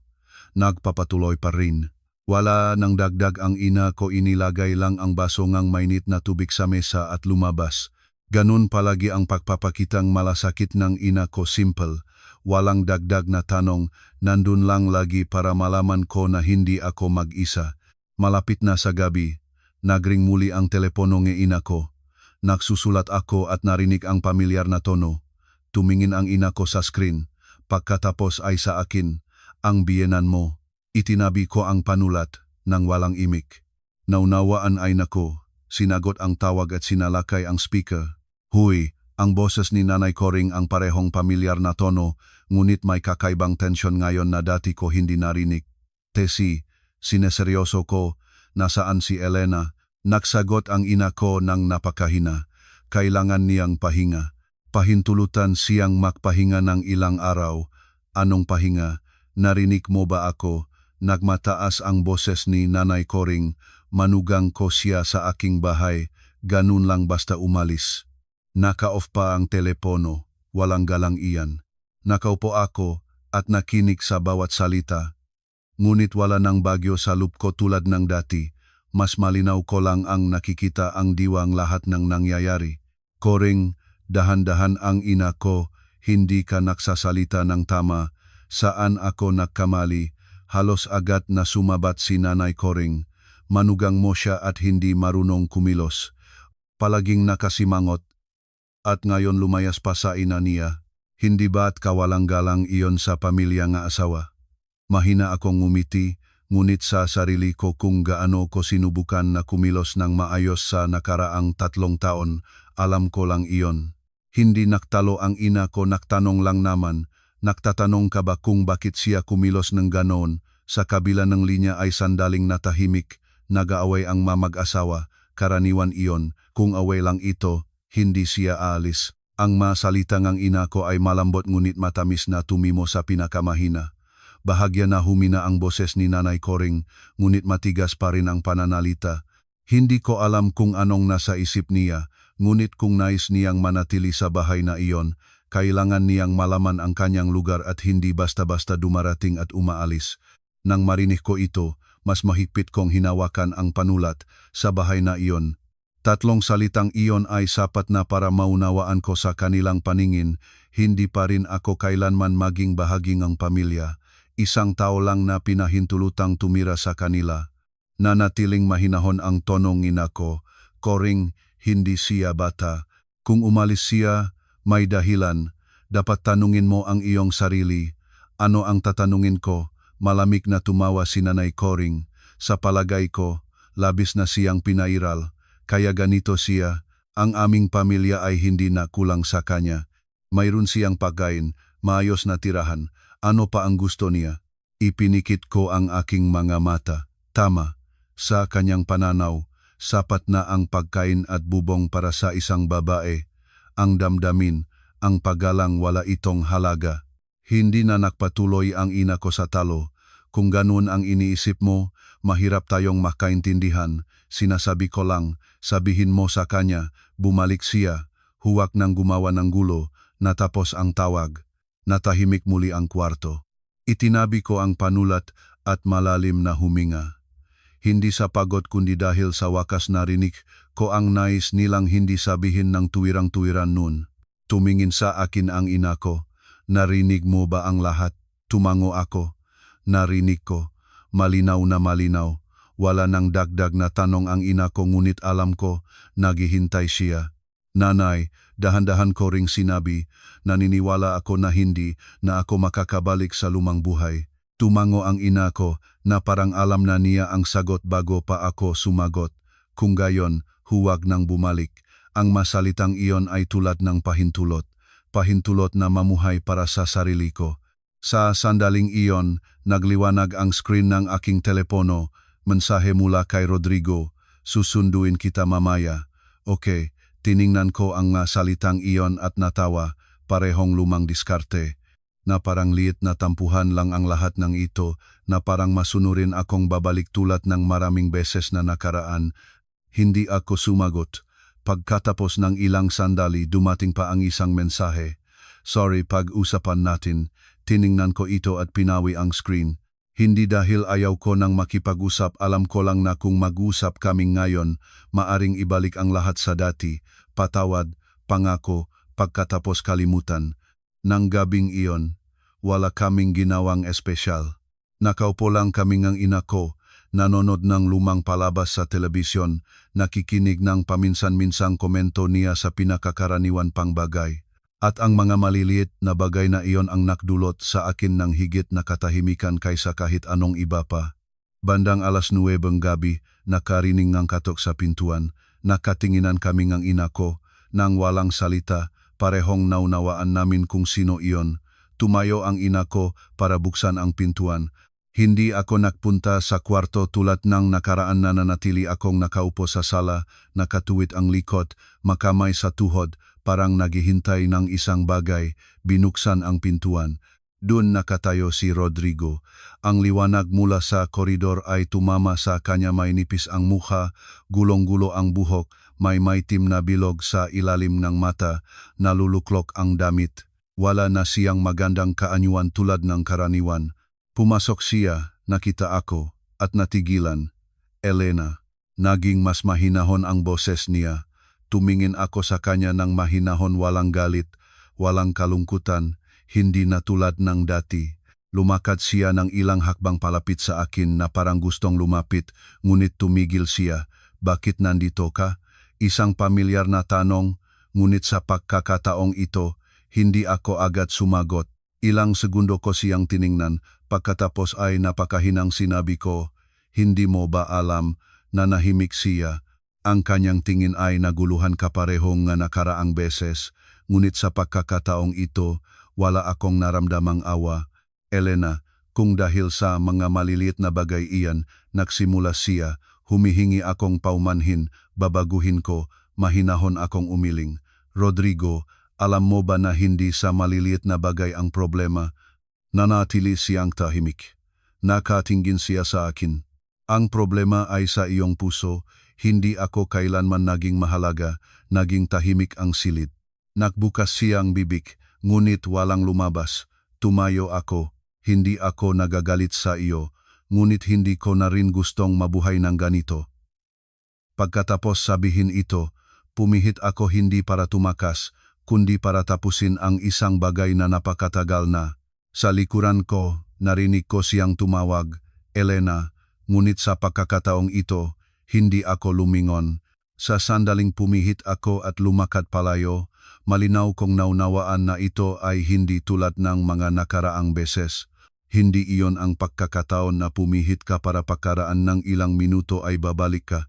Speaker 1: Nagpapatuloy pa rin. Wala nang dagdag ang ina ko, inilagay lang ang baso ngang mainit na tubig sa mesa at lumabas. Ganun palagi ang pagpapakitang malasakit ng ina ko, simple, walang dagdag na tanong, nandun lang lagi para malaman ko na hindi ako mag-isa. Malapit na sa gabi, nagring muli ang telepono ng ina ko. Nagsusulat ako at narinig ang pamilyar na tono. Tumingin ang ina ko sa screen, pagkatapos ay sa akin, "Ang biyenan mo." Itinabi ko ang panulat nang walang imik. Naunawaan ay nako, sinagot ang tawag at sinalakay ang speaker. "Huy," ang boses ni Nanay Coring ang parehong pamilyar na tono, ngunit may kakaibang tensyon ngayon na dati ko hindi narinig. "Tessie, sineseryoso ko, nasaan si Elena?" Nagsagot ang ina ko ng napakahina. "Kailangan niyang pahinga." Pahintulutan siyang magpahinga ng ilang araw. "Anong pahinga? Narinig mo ba ako?" Nagmataas ang boses ni Nanay Coring. "Manugang ko siya sa aking bahay, ganun lang basta umalis." Naka-off pa ang telepono, walang galang iyan. Nakaupo ako at nakinig sa bawat salita. Ngunit wala nang bagyo sa loob ko tulad ng dati. Mas malinaw ko lang ang nakikita ang diwang lahat ng nangyayari. "Coring, dahan-dahan," ang ina ko, "hindi ka nagsasalita ng tama." "Saan ako nagkamali?" Halos agad na sumabat si Nanay Coring. "Manugang mo siya at hindi marunong kumilos. Palaging nakasimangot. At ngayon lumayas pa sa ina niya. Hindi ba't kawalang galang iyon sa pamilya nga asawa?" Mahina akong ngumiti, ngunit sa sarili ko kung gaano ko sinubukan na kumilos ng maayos sa nakaraang 3 taon, alam ko lang iyon. Hindi naktalo ang ina ko, nagtanong lang naman. "Nagtatanong ka ba kung bakit siya kumilos ng ganoon?" Sa kabila ng linya ay sandaling natahimik, nag-aaway ang mamag-asawa, karaniwan iyon, kung away lang ito, hindi siya aalis. Ang masalita ng ina ko ay malambot ngunit matamis na tumimo sa pinakamahina. Bahagya na humina ang boses ni Nanay Coring, ngunit matigas pa rin ang pananalita. Hindi ko alam kung anong nasa isip niya, ngunit kung nais niyang manatili sa bahay na iyon, kailangan niyang malaman ang kanyang lugar at hindi basta-basta dumarating at umaalis. Nang marinig ko ito, mas mahigpit kong hinawakan ang panulat sa bahay na iyon. 3 salitang iyon ay sapat na para maunawaan ko sa kanilang paningin, hindi pa rin ako kailanman maging bahagi ng pamilya. Isang tao lang na pinahintulutang tumira sa kanila. Nanatiling mahinahon ang tonong ina ko. "Coring, hindi siya bata. Kung umalis siya, may dahilan. Dapat tanungin mo ang iyong sarili." "Ano ang tatanungin ko?" Malamig na tumawa si Nanay Coring. "Sa palagay ko, labis na siyang pinairal. Kaya ganito siya, ang aming pamilya ay hindi na kulang sa kanya. Mayroon siyang pagkain, maayos na tirahan. Ano pa ang gusto niya?" Ipinikit ko ang aking mga mata. Tama, sa kanyang pananaw, sapat na ang pagkain at bubong para sa isang babae. Ang damdamin, ang paggalang, wala itong halaga. Hindi na nagpatuloy ang ina ko sa talo. "Kung ganun ang iniisip mo, mahirap tayong makaintindihan. Sinasabi ko lang, sabihin mo sa kanya, bumalik siya." Huwag nang gumawa ng gulo, natapos ang tawag. Natahimik muli ang kwarto. Itinabi ko ang panulat at malalim na huminga. Hindi sa pagod kundi dahil sa wakas narinig ko ang nais nilang hindi sabihin ng tuwirang-tuwiran nun. Tumingin sa akin ang ina ko. Narinig mo ba ang lahat? Tumango ako. Narinig ko. Malinaw na malinaw. Wala nang dagdag na tanong ang ina ko ngunit alam ko, naghihintay siya. Nanay, dahan-dahan ko ring sinabi, naniniwala ako na hindi na ako makakabalik sa lumang buhay. Tumango ang ina ko na parang alam na niya ang sagot bago pa ako sumagot. Kung gayon, huwag nang bumalik. Ang masalitang iyon ay tulad ng pahintulot. Pahintulot na mamuhay para sa sarili ko. Sa sandaling iyon, nagliwanag ang screen ng aking telepono. Mensahe mula kay Rodrigo, susunduin kita mamaya. Okay, tiningnan ko ang salitang iyon at natawa, parehong lumang diskarte. Na parang liit na tampuhan lang ang lahat ng ito, na parang masunurin akong babalik tulad ng maraming beses na nakaraan. Hindi ako sumagot. Pagkatapos ng ilang sandali dumating pa ang isang mensahe. Sorry, pag-usapan natin. Tiningnan ko ito at pinawi ang screen. Hindi dahil ayaw ko nang makipag-usap, alam ko lang na kung mag-usap kaming ngayon, maaring ibalik ang lahat sa dati. Patawad, pangako, pagkatapos kalimutan. Nang gabing iyon, wala kaming ginawang espesyal. Nakaupo lang kaming ang ina ko, nanonood ng lumang palabas sa telebisyon, nakikinig ng paminsan-minsang komento niya sa pinakakaraniwan pang bagay. At ang mga maliliit na bagay na iyon ang nakdulot sa akin ng higit na katahimikan kaysa kahit anong iba pa. Bandang 9:00 gabi, nakarinig ng katok sa pintuan, nakatinginan kaming ang ina ko, nang walang salita, parehong naunawaan namin kung sino iyon. Tumayo ang ina ko para buksan ang pintuan. Hindi ako nagpunta sa kwarto tulad ng nakaraan na nanatili akong nakaupo sa sala, nakatuwid ang likod, makamay sa tuhod, parang naghihintay ng isang bagay. Binuksan ang pintuan. Doon nakatayo si Rodrigo. Ang liwanag mula sa koridor ay tumama sa kanya, may nipis ang mukha, gulong-gulo ang buhok, may maitim na bilog sa ilalim ng mata, naluluklok ang damit. Wala na siyang magandang kaanyuan tulad ng karaniwan. Pumasok siya, nakita ako, at natigilan. Elena. Naging mas mahinahon ang boses niya. Tumingin ako sa kanya ng mahinahon, walang galit, walang kalungkutan, hindi na tulad ng dati. Lumakad siya ng ilang hakbang palapit sa akin na parang gustong lumapit, ngunit tumigil siya. Bakit nandito ka? Isang pamilyar na tanong, ngunit sa pagkakataong ito, hindi ako agad sumagot. Ilang segundo ko siyang tiningnan, pagkatapos ay napakahinang sinabi ko, hindi mo ba alam na nahimik siya? Ang kanyang tingin ay naguluhan kaparehong nga nakaraang beses, ngunit sa pagkakataong ito, wala akong naramdamang awa. Elena, kung dahil sa mga maliliit na bagay iyan, nagsimula siya, humihingi akong paumanhin, babaguhin ko, mahinahon akong umiling. Rodrigo, alam mo ba na hindi sa maliliit na bagay ang problema? Nanatili siyang tahimik. Nakatingin siya sa akin. Ang problema ay sa iyong puso, hindi ako kailanman naging mahalaga, naging tahimik ang silid. Nagbukas siyang bibig, ngunit walang lumabas. Tumayo ako, hindi ako nagagalit sa iyo, ngunit hindi ko na rin gustong mabuhay ng ganito. Pagkatapos sabihin ito, pumihit ako hindi para tumakas, kundi para tapusin ang isang bagay na napakatagal na. Sa likuran ko, narinig ko siyang tumawag, Elena, ngunit sa pagkakataong ito, hindi ako lumingon. Sa sandaling pumihit ako at lumakad palayo, malinaw kong naunawaan na ito ay hindi tulad ng mga nakaraang beses. Hindi iyon ang pagkakataon na pumihit ka para pagkaraan ng ilang minuto ay babalik ka.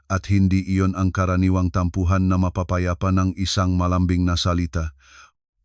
Speaker 1: At hindi iyon ang karaniwang tampuhan na mapapayapa ng isang malambing na salita.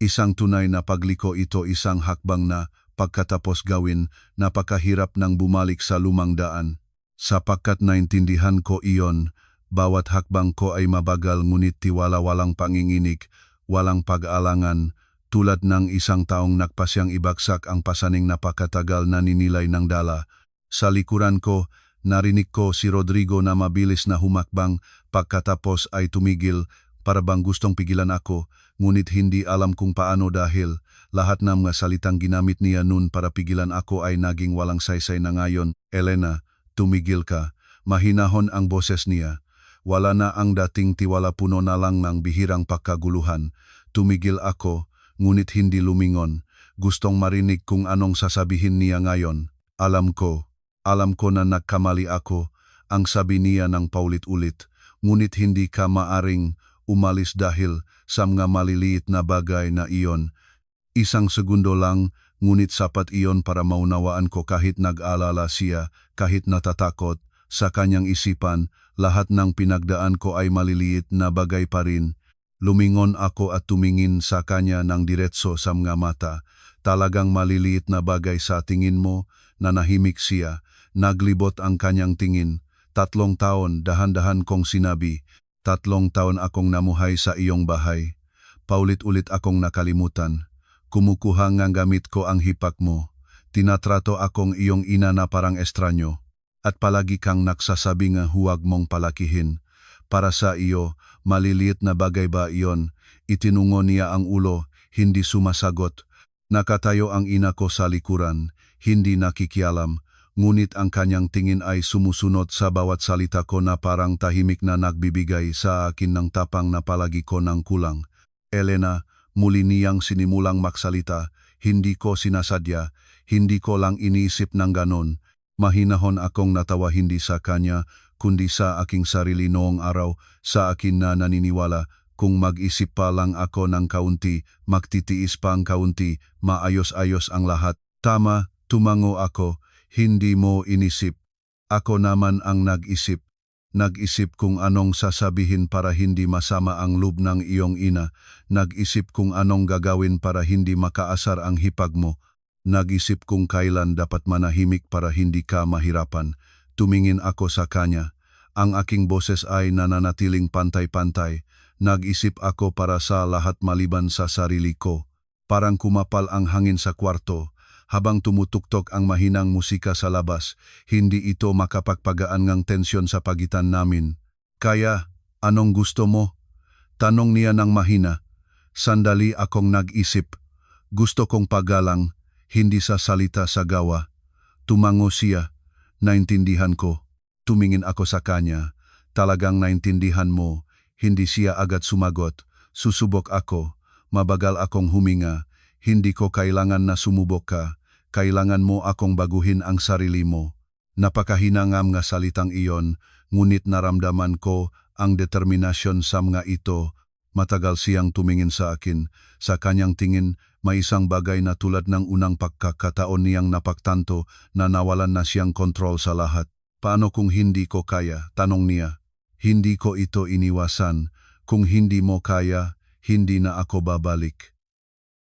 Speaker 1: Isang tunay na pagliko ito, isang hakbang na, pagkatapos gawin, napakahirap ng bumalik sa lumang daan. Sapagkat naintindihan ko iyon, bawat hakbang ko ay mabagal ngunit tiwala, walang panginginig, walang pag-alangan, tulad ng isang taong nagpasyang ibagsak ang pasaning napakatagal na ninilay ng dala. Sa likuran ko, narinig ko si Rodrigo na mabilis na humakbang, pagkatapos ay tumigil, para bang gustong pigilan ako, ngunit hindi alam kung paano dahil lahat ng mga salitang ginamit niya noon para pigilan ako ay naging walang saysay na ngayon. Elena, tumigil ka. Mahinahon ang boses niya. Wala na ang dating tiwala, puno na lang ng bihirang pagkaguluhan. Tumigil ako, ngunit hindi lumingon. Gustong marinig kung anong sasabihin niya ngayon. Alam ko na nagkamali ako, ang sabi niya ng paulit-ulit. Ngunit hindi ka maaring umalis dahil sa mga maliliit na bagay na iyon. Isang segundo lang, ngunit sapat iyon para maunawaan ko kahit nag-alala siya, kahit natatakot. Sa kanyang isipan, lahat ng pinagdaan ko ay maliliit na bagay pa rin. Lumingon ako at tumingin sa kanya ng diretso sa mga mata. Talagang maliliit na bagay sa tingin mo? Nanahimik siya. Naglibot ang kanyang tingin. 3 taon, dahan-dahan kong sinabi. 3 taon akong namuhay sa iyong bahay. Paulit-ulit akong nakalimutan. Kumukuha ng gamit ko ang hipak mo. Tinatrato akong iyong ina na parang estranyo. At palagi kang nagsasabi nga huwag mong palakihin. Para sa iyo, maliliit na bagay ba iyon? Itinungo niya ang ulo, hindi sumasagot. Nakatayo ang ina ko sa likuran, hindi nakikialam. Ngunit ang kanyang tingin ay sumusunod sa bawat salita ko na parang tahimik na nagbibigay sa akin ng tapang na palagi ko ng kulang. Elena, muli niyang sinimulang magsalita. Hindi ko sinasadya, hindi ko lang iniisip ng ganon. Mahinahon akong natawa, hindi sa kanya, kundi sa aking sarili noong araw, sa akin na naniniwala. Kung mag-isip pa lang ako ng kaunti, magtitiis pa ang kaunti, maayos-ayos ang lahat. Tama, tumango ako, hindi mo inisip. Ako naman ang nag-isip. Nag-isip kung anong sasabihin para hindi masama ang loob ng iyong ina. Nag-isip kung anong gagawin para hindi makaasar ang hipag mo. Nag-isip kung kailan dapat manahimik para hindi ka mahirapan. Tumingin ako sa kanya. Ang aking boses ay nananatiling pantay-pantay. Nag-isip ako para sa lahat maliban sa sarili ko. Parang kumapal ang hangin sa kwarto. Habang tumutuktok ang mahinang musika sa labas, hindi ito makapagpagaan ng tensyon sa pagitan namin. Kaya, anong gusto mo? Tanong niya ng mahina. Sandali akong nag-isip. Gusto kong pagalang, hindi sa salita, sa gawa. Tumango siya. Naintindihan ko. Tumingin ako sa kanya. Talagang naintindihan mo. Hindi siya agad sumagot. Susubok ako. Mabagal akong huminga. Hindi ko kailangan na sumubok ka. Kailangan mo akong baguhin ang sarili mo. Napakahinangam nga salitang iyon, ngunit naramdaman ko ang determinasyon sa mga ito. Matagal siyang tumingin sa akin. Sa kanyang tingin, may isang bagay na tulad ng unang pagkakataon niyang napagtanto na nawalan na siyang kontrol sa lahat. Paano kung hindi ko kaya? Tanong niya. Hindi ko ito iniwasan. Kung hindi mo kaya, hindi na ako babalik.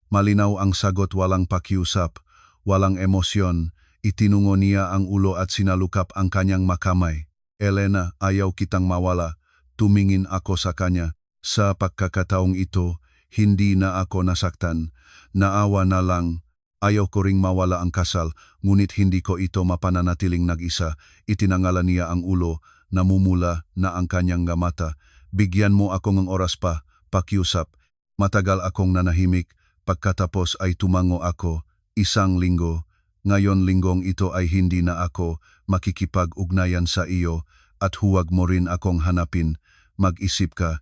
Speaker 1: Malinaw ang sagot, walang pakiusap, walang emosyon. Itinungo niya ang ulo at sinalukap ang kanyang makamay. Elena, ayaw kitang mawala. Tumingin ako sa kanya. Sa pagkakataong ito, hindi na ako nasaktan. Naawa na lang. Ayaw ko ring mawala ang kasal, ngunit hindi ko ito mapananatiling nag-isa. Itinangalan niya ang ulo, namumula na ang kanyang mata. Bigyan mo ako ng oras pa, pakiusap. Matagal akong nanahimik, pagkatapos ay tumango ako. 1 linggo. Ngayon linggong ito ay hindi na ako makikipag-ugnayan sa iyo at huwag mo rin akong hanapin. Mag-isip ka.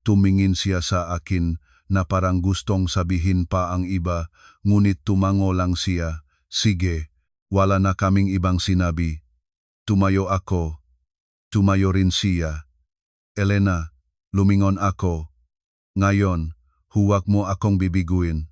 Speaker 1: Tumingin siya sa akin na parang gustong sabihin pa ang iba, ngunit tumango lang siya. Sige, wala na kaming ibang sinabi. Tumayo ako. Tumayo rin siya. Elena, lumingon ako. Ngayon, huwag mo akong bibiguin.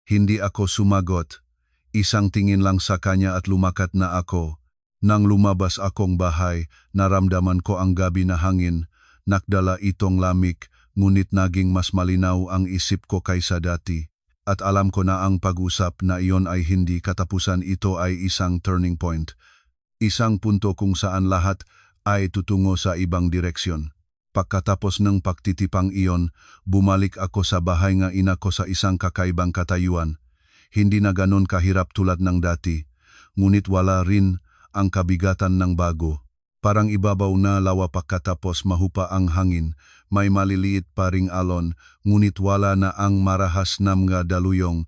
Speaker 1: Hindi ako sumagot. Isang tingin lang sa kanya at lumakat na ako. Nang lumabas akong bahay, naramdaman ko ang gabi na hangin. Nakdala itong lamig, ngunit naging mas malinaw ang isip ko kaysa dati. At alam ko na ang pag-usap na iyon ay hindi katapusan, ito ay isang turning point. Isang punto kung saan lahat ay tutungo sa ibang direksyon. Pagkatapos ng pagtitipang iyon, bumalik ako sa bahay ng ina ko sa isang kakaibang katayuan. Hindi na ganon kahirap tulad ng dati, ngunit wala rin ang kabigatan ng bago. Parang ibabaw na lawa pagkatapos mahupa ang hangin, may maliliit pa ring alon, ngunit wala na ang marahas na mga daluyong.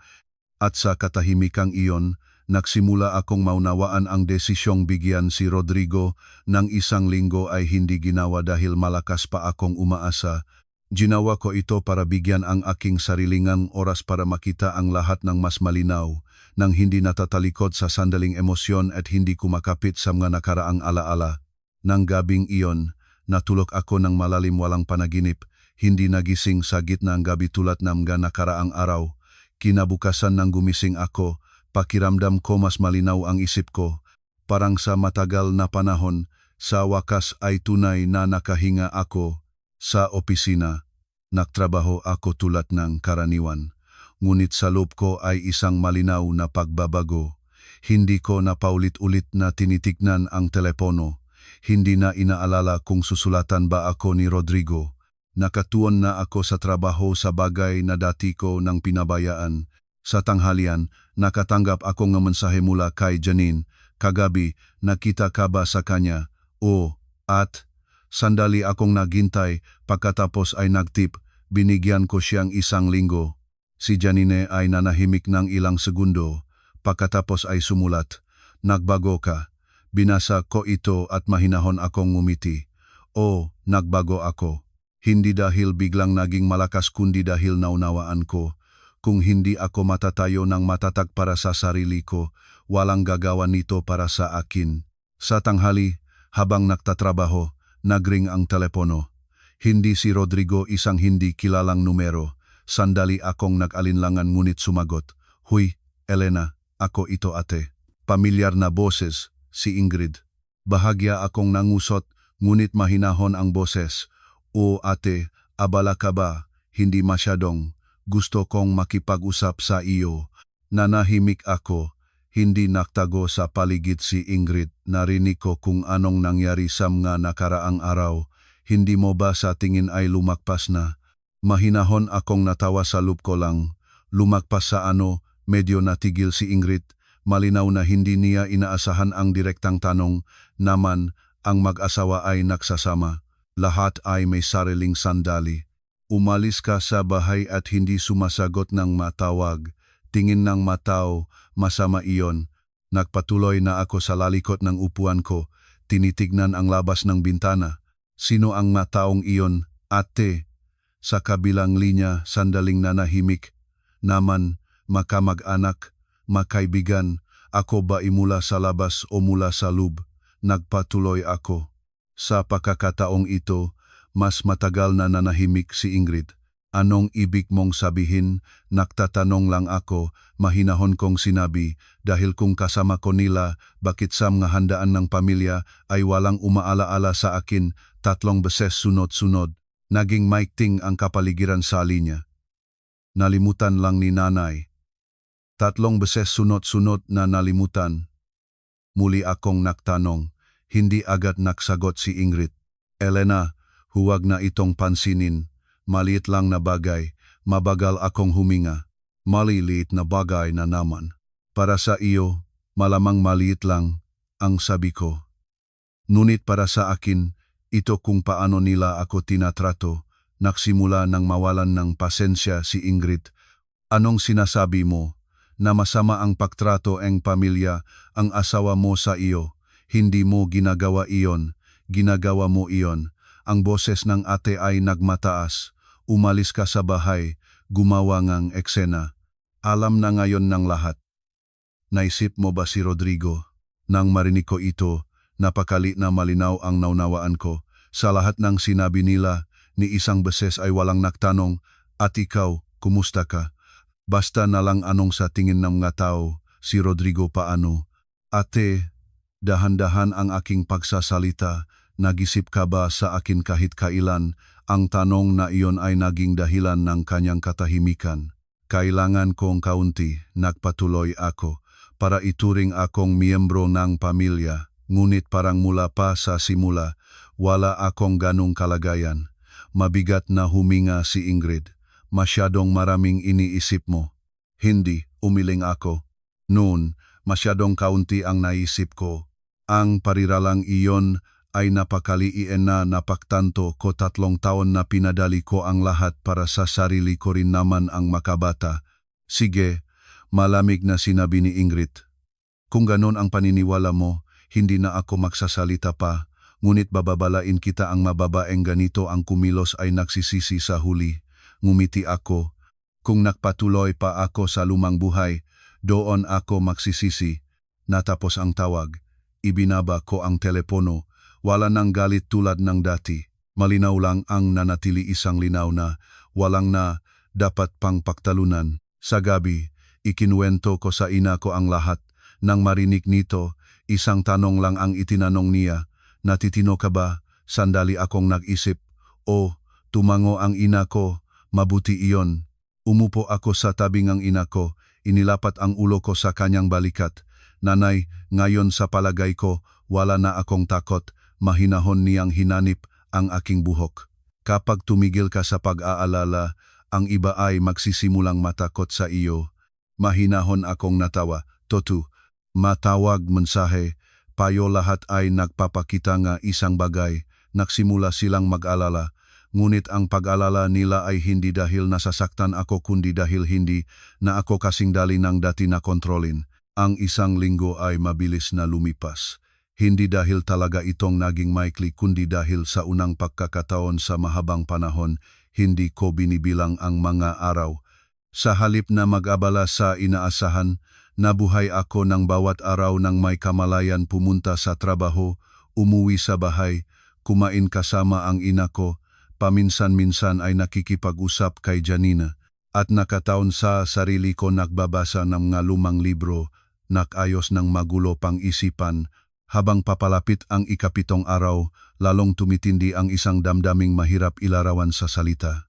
Speaker 1: At sa katahimikang iyon, nagsimula akong maunawaan ang desisyong bigyan si Rodrigo ng 1 linggo ay hindi ginawa dahil malakas pa akong umaasa. Ginawa ko ito para bigyan ang aking sarilingang oras para makita ang lahat ng mas malinaw, nang hindi natatalikod sa sandaling emosyon at hindi kumakapit sa mga nakaraang alaala. Nang gabing iyon, natulog ako ng malalim walang panaginip, hindi nagising sa gitna ng gabi tulad ng mga nakaraang araw. Kinabukasan nang gumising ako, pakiramdam ko mas malinaw ang isip ko. Parang sa matagal na panahon, sa wakas ay tunay na nakahinga ako. Sa opisina, nagtrabaho ako tulad ng karaniwan. Ngunit sa loob ko ay isang malinaw na pagbabago. Hindi ko na paulit-ulit na tinitignan ang telepono. Hindi na inaalala kung susulatan ba ako ni Rodrigo. Nakatuon na ako sa trabaho sa bagay na dati ko nang pinabayaan. Sa tanghalian, nakatanggap ako ng mensahe mula kay Janine. Kagabi, nakita ka ba sa kanya? O, at sandali akong naghintay, pagkatapos ay nagtip, binigyan ko siyang 1 linggo. Si Janine ay nanahimik ng ilang segundo, pagkatapos ay sumulat, "Nagbago ka." Binasa ko ito at mahinahon akong ngumiti. O, nagbago ako. Hindi dahil biglang naging malakas kundi dahil naunawaan ko. Kung hindi ako matatayo ng matatag para sa sarili ko, walang gagawa nito para sa akin. Sa tanghali, habang nagtatrabaho, nagring ang telepono. Hindi si Rodrigo, isang hindi kilalang numero. Sandali akong nag-alinlangan ngunit sumagot. "Huy, Elena, ako ito ate." Pamilyar na boses, si Ingrid. Bahagya akong nangusot, ngunit mahinahon ang boses. "O ate, abala ka ba? Hindi masyadong. Gusto kong makipag-usap sa iyo." Nanahimik ako. Hindi naktago sa paligid si Ingrid. Narinig ko kung anong nangyari sa mga nakaraang araw. "Hindi mo ba sa tingin ay lumakpas na?" Mahinahon akong natawa sa loob ko lang. Lumakpas sa ano? Medyo natigil si Ingrid. Malinaw na hindi niya inaasahan ang direktang tanong. Naman, ang mag-asawa ay nagsasama. Lahat ay may sariling sandali. Umalis ka sa bahay at hindi sumasagot ng matawag. Tingin ng matao, masama iyon. Nagpatuloy na ako sa lalikot ng upuan ko. Tinitignan ang labas ng bintana. Sino ang mataong iyon? Ate. Sa kabilang linya, sandaling nanahimik. Naman, makamag-anak, makaibigan, ako ba imula sa labas o mula sa loob? Nagpatuloy ako. Sa pagkakataong ito, mas matagal na nanahimik si Ingrid. "Anong ibig mong sabihin?" Nagtatanong lang ako, mahinahon kong sinabi, dahil kung kasama ko nila, bakit sa mga handaan ng pamilya ay walang umaalaala sa akin 3 beses sunod-sunod. Naging maikting ang kapaligiran sa linya. Nalimutan lang ni nanay. 3 beses sunod-sunod na nalimutan. Muli akong nagtanong, hindi agad nagsagot si Ingrid. "Elena, huwag na itong pansinin. Maliit lang na bagay, mabagal akong huminga. Maliliit na bagay na naman. Para sa iyo, malamang maliit lang," ang sabi ko. Ngunit para sa akin, ito kung paano nila ako tinatrato. Nagsimula nang mawalan ng pasensya si Ingrid. "Anong sinasabi mo? Na masama ang pagtrato ng pamilya, ang asawa mo sa iyo? Hindi mo ginagawa iyon, ginagawa mo iyon." Ang boses ng ate ay nagmataas. "Umalis ka sa bahay, gumawa ngang eksena. Alam na ngayon ng lahat." Naisip mo ba si Rodrigo? Nang marinig ko ito, napakali na malinaw ang naunawaan ko. Sa lahat ng sinabi nila, ni isang beses ay walang nagtanong, "At ikaw, kumusta ka?" Basta na lang anong sa tingin ng mga tao, si Rodrigo paano. "Ate, dahan-dahan ang aking pagsasalita. Nagisip ka ba sa akin kahit kailan?" Ang tanong na iyon ay naging dahilan ng kanyang katahimikan. "Kailangan kong kaunti," nagpatuloy ako, "para ituring akong miyembro ng pamilya. Ngunit parang mula pa sa simula, wala akong ganong kalagayan." Mabigat na huminga si Ingrid. "Masyadong maraming iniisip mo." "Hindi," umiling ako. "Noon, masyadong kaunti ang naisip ko. Ang pariralang iyon ay napakaliin na napaktanto ko 3 taon na pinadali ko ang lahat para sa sarili ko rin naman ang makabata. Sige, malamig na sinabi ni Ingrid. Kung ganon ang paniniwala mo, hindi na ako magsasalita pa, ngunit bababalain kita ang mababaeng ganito ang kumilos ay nagsisisi sa huli. Ngumiti ako. Kung nakpatuloy pa ako sa lumang buhay, doon ako magsisisi. Natapos ang tawag. Ibinaba ko ang telepono. Wala nang galit tulad ng dati. Malinaw lang ang nanatili isang linaw na walang na dapat pang pagtalunan. Sa gabi, ikinuwento ko sa ina ko ang lahat. Nang marinig nito, isang tanong lang ang itinanong niya. Natitino ka ba? Sandali akong nag-isip. O, tumango ang ina ko. Mabuti iyon. Umupo ako sa tabing ang ina ko. Inilapat ang ulo ko sa kanyang balikat. Nanay, ngayon sa palagay ko, wala na akong takot. Mahinahon niyang hinanip ang aking buhok. Kapag tumigil ka sa pag-aalala, ang iba ay magsisimulang matakot sa iyo. Mahinahon akong natawa. Totu, matawag mensahe, payo lahat ay nagpapakita nga isang bagay. Nagsimula silang mag-alala. Ngunit ang pag-alala nila ay hindi dahil nasasaktan ako kundi dahil hindi na ako kasing dali ng dati na kontrolin. Ang isang linggo ay mabilis na lumipas. Hindi dahil talaga itong naging maikli kundi dahil sa unang pagkakataon sa mahabang panahon, hindi ko binibilang ang mga araw. Sa halip na mag-abala sa inaasahan, nabuhay ako ng bawat araw ng may kamalayan pumunta sa trabaho, umuwi sa bahay, kumain kasama ang ina ko, paminsan-minsan ay nakikipag-usap kay Janina, at nakataon sa sarili ko nagbabasa ng mga lumang libro, nakayos ng magulo pang isipan. Habang papalapit ang 7 araw, lalong tumitindi ang isang damdaming mahirap ilarawan sa salita.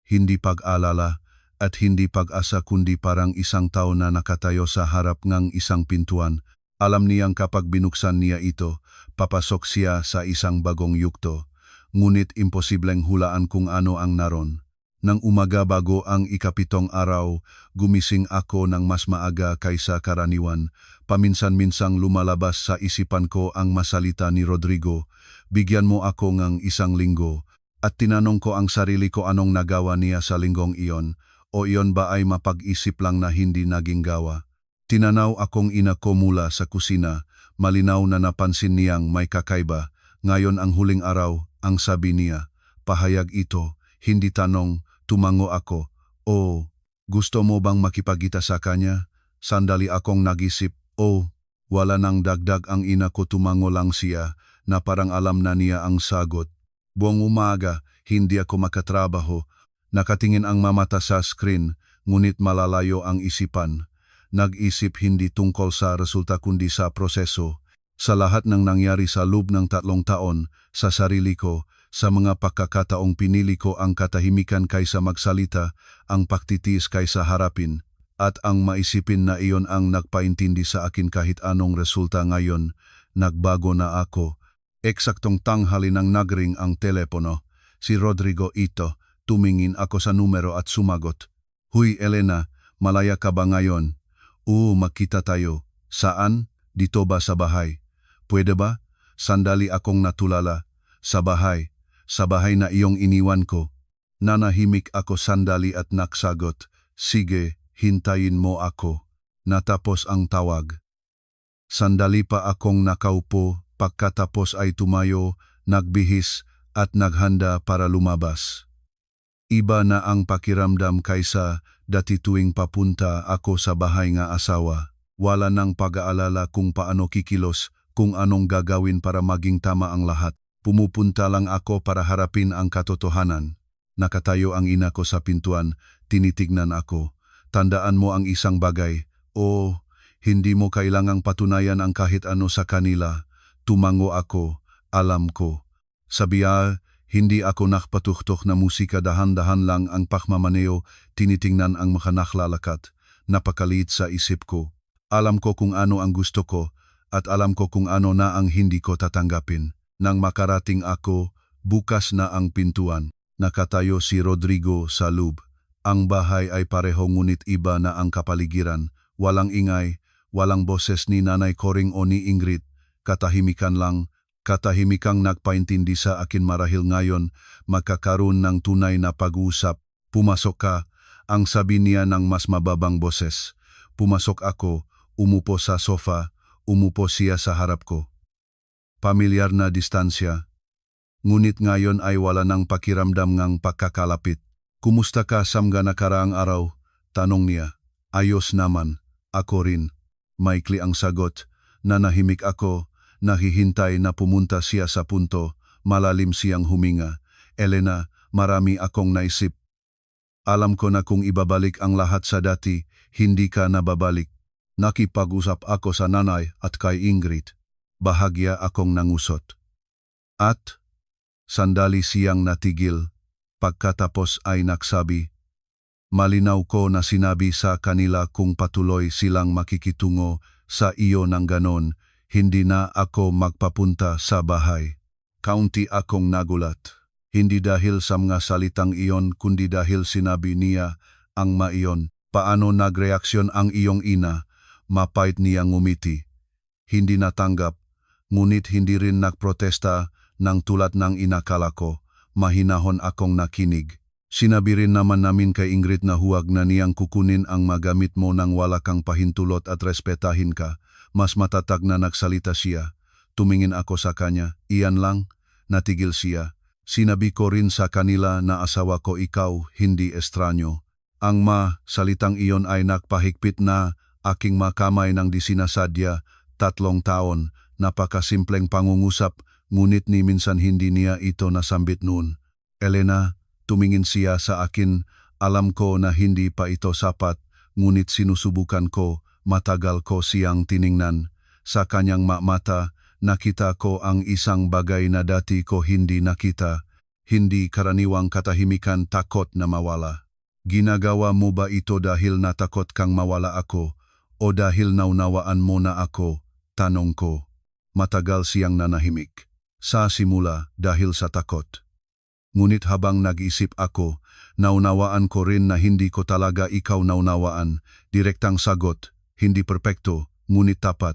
Speaker 1: Hindi pag-alala at hindi pag-asa kundi parang isang tao na nakatayo sa harap ng isang pintuan. Alam niyang kapag binuksan niya ito, papasok siya sa isang bagong yugto. Ngunit imposibleng hulaan kung ano ang naron. Nang umaga bago ang 7 araw, gumising ako ng mas maaga kaysa karaniwan. Paminsan-minsang lumalabas sa isipan ko ang masalita ni Rodrigo. Bigyan mo ako ng 1 linggo. At tinanong ko ang sarili ko anong nagawa niya sa linggong iyon. O iyon ba ay mapag-isip lang na hindi naging gawa? Tinanaw akong ina ko mula sa kusina. Malinaw na napansin niyang may kakaiba. Ngayon ang huling araw, ang sabi niya, pahayag ito, hindi tanong. Tumango ako. O, gusto mo bang makipagkita sa kanya? Sandali akong nag-isip. O, wala nang dagdag ang ina ko, tumango lang siya na parang alam na niya ang sagot. Buong umaga, hindi ako makatrabaho. Nakatingin ang mamata sa screen, ngunit malalayo ang isipan. Nag-isip hindi tungkol sa resulta kundi sa proseso. Sa lahat ng nangyari sa loob ng 3 taon, sa sarili ko, sa mga pagkakataong pinili ko ang katahimikan kaysa magsalita, ang pagtitiis kaysa harapin, at ang maisipin na iyon ang nagpaintindi sa akin kahit anong resulta ngayon, nagbago na ako. Eksaktong tanghali nang nagring ang telepono. Si Rodrigo ito, tumingin ako sa numero at sumagot. Huy Elena, malaya ka ba ngayon? Makita tayo. Saan? Dito ba sa bahay? Pwede ba? Sandali akong natulala. Sa bahay. Sa bahay na iyong iniwan ko. Nanahimik ako sandali at naksagot, sige, hintayin mo ako. Natapos ang tawag. Sandali pa akong nakaupo, pagkatapos ay tumayo, nagbihis at naghanda para lumabas. Iba na ang pakiramdam kaysa dati tuwing papunta ako sa bahay ng asawa. Wala nang pag-aalala kung paano kikilos, kung anong gagawin para maging tama ang lahat. Pumupunta lang ako para harapin ang katotohanan. Nakatayo ang ina ko sa pintuan, tinitignan ako. Tandaan mo ang isang bagay. Hindi mo kailangang patunayan ang kahit ano sa kanila. Tumango ako, alam ko. Sabiya, hindi ako nakpatuhtok na musika, dahan-dahan lang ang pakmamaneo, tinitingnan ang mga naklalakat. Napakalit sa isip ko. Alam ko kung ano ang gusto ko, at alam ko kung ano na ang hindi ko tatanggapin. Nang makarating ako, bukas na ang pintuan. Nakatayo si Rodrigo sa loob. Ang bahay ay pareho ngunit iba na ang kapaligiran. Walang ingay, walang boses ni Nanay Coring o ni Ingrid. Katahimikan lang, Katahimikang nagpaintindi sa akin marahil ngayon magkakaroon ng tunay na pag-uusap. Pumasok ka, ang sabi niya ng mas mababang boses. Pumasok ako, umupo sa sofa, umupo siya sa harap ko. Pamilyar na distansya. Ngunit ngayon ay wala nang pakiramdam ngang pagkakalapit. Kumusta ka samga nakaraang araw? Tanong niya. Ayos naman, ako rin. Maikli ang sagot. Nanahimik ako, nahihintay na pumunta siya sa punto, malalim siyang huminga. Elena, marami akong naisip. Alam ko na kung ibabalik ang lahat sa dati, hindi ka nababalik. Nakipag-usap ako sa nanay at kay Ingrid. Bahagya akong nangusot. At, sandali siyang natigil. Pagkatapos ay nagsabi, malinaw ko na sinabi sa kanila kung patuloy silang makikitungo sa iyo ng ganon, hindi na ako magpapunta sa bahay. Kaunti akong nagulat. Hindi dahil sa mga salitang iyon kundi dahil sinabi niya ang maiyon. Paano nagreaksyon ang iyong ina? Mapait niyang ngumiti. Hindi natanggap, ngunit hindi rin nagprotesta ng tulad ng inakala ko. Mahinahon akong nakinig. Sinabi rin naman namin kay Ingrid na huwag na niyang kukunin ang magamit mo nang wala kang pahintulot at respetahin ka. Mas matatag na nagsalita siya. Tumingin ako sa kanya. Iyan lang. Natigil siya. Sinabi ko rin sa kanila na asawa ko ikaw, hindi estranyo. Ang salitang iyon ay nagpahigpit na aking makamay ng di sinasadya. 3 taon. Napakasimpleng pangungusap. Ngunit ni minsan hindi niya ito nasambit noon. Elena, tumingin siya sa akin. Alam ko na hindi pa ito sapat, ngunit sinusubukan ko. Matagal ko siyang tiningnan. Sa kanyang mata, nakita ko ang isang bagay na dati ko hindi nakita. Hindi karaniwang katahimikan, takot na mawala. Ginagawa mo ba ito dahil natakot kang mawala ako o dahil naunawaan mo na ako? Tanong ko. Matagal siyang nanahimik. Sa simula dahil sa takot. Ngunit habang nag-isip ako, naunawaan ko rin na hindi ko talaga ikaw naunawaan. Direktang sagot, hindi perpekto, ngunit tapat.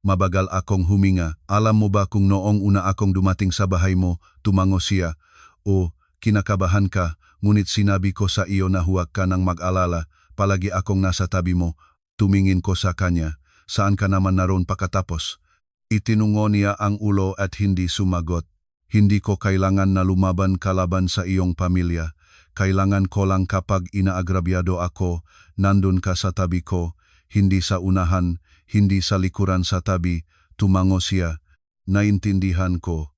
Speaker 1: Mabagal akong huminga. Alam mo ba kung noong una akong dumating sa bahay mo, tumango siya, o kinakabahan ka, ngunit sinabi ko sa iyo na huwag ka nang mag-alala, palagi akong nasa tabi mo. Tumingin ko sa kanya, saan ka naman naroon pakatapos? Itinungo niya ang ulo at hindi sumagot. Hindi ko kailangan na lumaban kalaban sa iyong pamilya. Kailangan ko lang kapag inaagrabyado ako, nandun ka sa tabi ko, hindi sa unahan, hindi sa likuran sa tabi. Tumango siya. Naintindihan ko.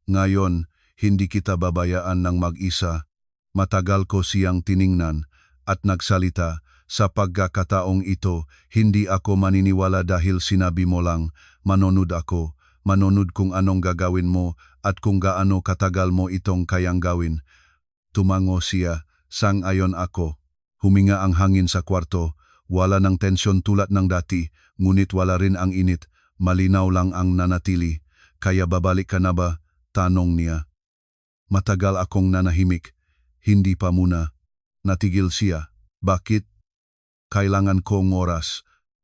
Speaker 1: Ngayon, hindi kita babayaan ng mag-isa. Matagal ko siyang tiningnan at nagsalita. Sa pagkakataong ito, hindi ako maniniwala dahil sinabi mo lang, manonood ako, manonood kung anong gagawin mo at kung gaano katagal mo itong kayang gawin. Tumango siya, sang-ayon ako. Huminga ang hangin sa kwarto, wala ng tensyon tulad ng dati, ngunit wala rin ang init, malinaw lang ang nanatili. Kaya babalik ka na ba? Tanong niya. Matagal akong nanahimik, hindi pa muna. Natigil siya. Bakit? Kailangan kong oras,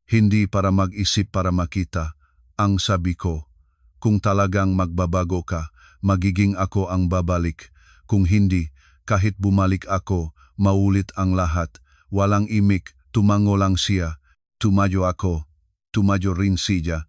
Speaker 1: hindi para mag-isip para makita. Ang sabi ko, kung talagang magbabago ka, magiging ako ang babalik. Kung hindi, kahit bumalik ako, maulit ang lahat. Walang imik, tumango lang siya. Tumayo ako, tumayo rin siya.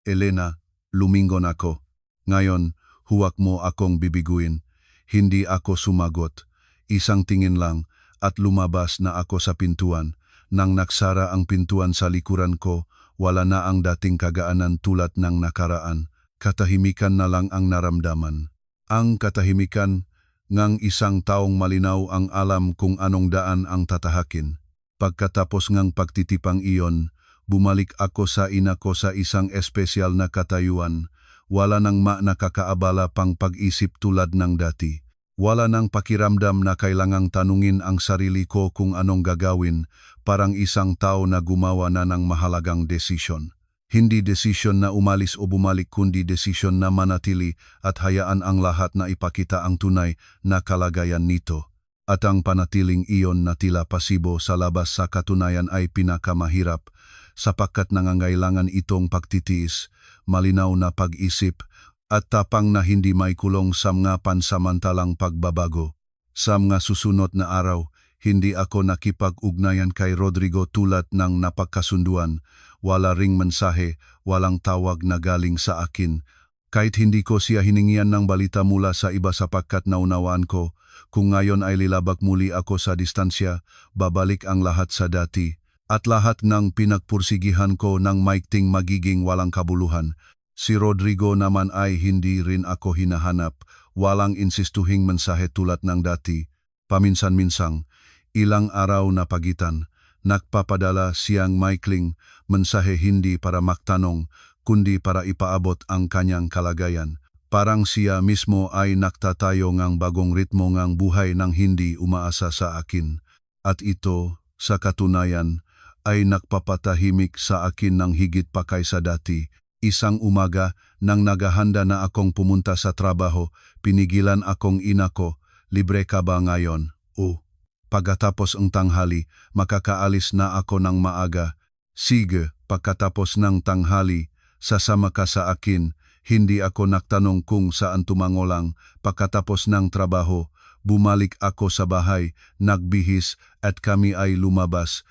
Speaker 1: Elena, lumingon ako. Ngayon, huwag mo akong bibiguin. Hindi ako sumagot. Isang tingin lang at lumabas na ako sa pintuan. Nang naksara ang pintuan sa likuran ko, wala na ang dating kagaanan tulad ng nakaraan. Katahimikan na lang ang naramdaman. Ang katahimikan ngang isang taong malinaw ang alam kung anong daan ang tatahakin. Pagkatapos ngang pagtitipang iyon, bumalik ako sa ina ko sa isang espesyal na katayuan. Wala nang nakakaabala pang pag-isip tulad ng dati. Wala nang pakiramdam na kailangang tanungin ang sarili ko kung anong gagawin, parang isang tao na gumawa na ng mahalagang desisyon. Hindi desisyon na umalis o bumalik kundi desisyon na manatili at hayaan ang lahat na ipakita ang tunay na kalagayan nito. At ang panatiling iyon na tila pasibo sa labas sa katunayan ay pinakamahirap, sapagkat nangangailangan itong pagtitiis, malinaw na pag-isip, at tapang na hindi may kulong sa mga pansamantalang pagbabago. Sa mga susunod na araw, hindi ako nakipag-ugnayan kay Rodrigo tulad ng napagkasunduan. Wala ring mensahe, walang tawag na galing sa akin. Kahit hindi ko siya hiningian ng balita mula sa iba sapagkat naunawaan ko, kung ngayon ay lilabag muli ako sa distansya, babalik ang lahat sa dati. At lahat ng pinagpursigihan ko ng maikting magiging walang kabuluhan. Si Rodrigo naman ay hindi rin ako hinahanap, walang insistuhing mensahe tulad ng dati. Paminsan-minsang, ilang araw na pagitan, nagpapadala siyang maikling mensahe hindi para magtanong, kundi para ipaabot ang kanyang kalagayan. Parang siya mismo ay nagtatayo ng bagong ritmo ng buhay nang hindi umaasa sa akin. At ito, sa katunayan, ay nagpapatahimik sa akin ng higit pa kaysa dati. Isang umaga, nang naghahanda na akong pumunta sa trabaho, pinigilan akong ina ko, libre ka ba ngayon? O, pagkatapos ang tanghali, makakaalis na ako ng maaga. Sige, pagkatapos ng tanghali, sasama ka sa akin. Hindi ako nagtanong kung saan tumango lang. Pagkatapos ng trabaho, bumalik ako sa bahay, nagbihis at kami ay lumabas.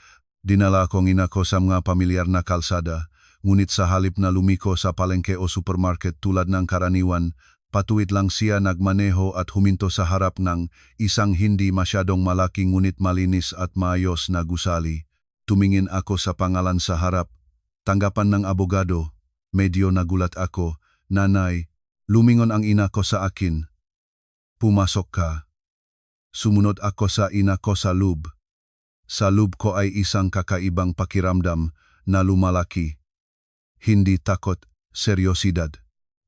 Speaker 1: Dinala akong ina ko sa mga pamilyar na kalsada, ngunit sa halip na lumiko sa palengke o supermarket tulad ng karaniwan, patuwid lang siya nagmaneho at huminto sa harap ng isang hindi masyadong malaking ngunit malinis at maayos na gusali. Tumingin ako sa pangalan sa harap. Tanggapan ng abogado. Medyo nagulat ako. Nanay, lumingon ang ina ko sa akin. Pumasok ka. Sumunod ako sa ina ko sa loob. Sa loob ko ay isang kakaibang pakiramdam na lumalaki. Hindi takot, seryosidad.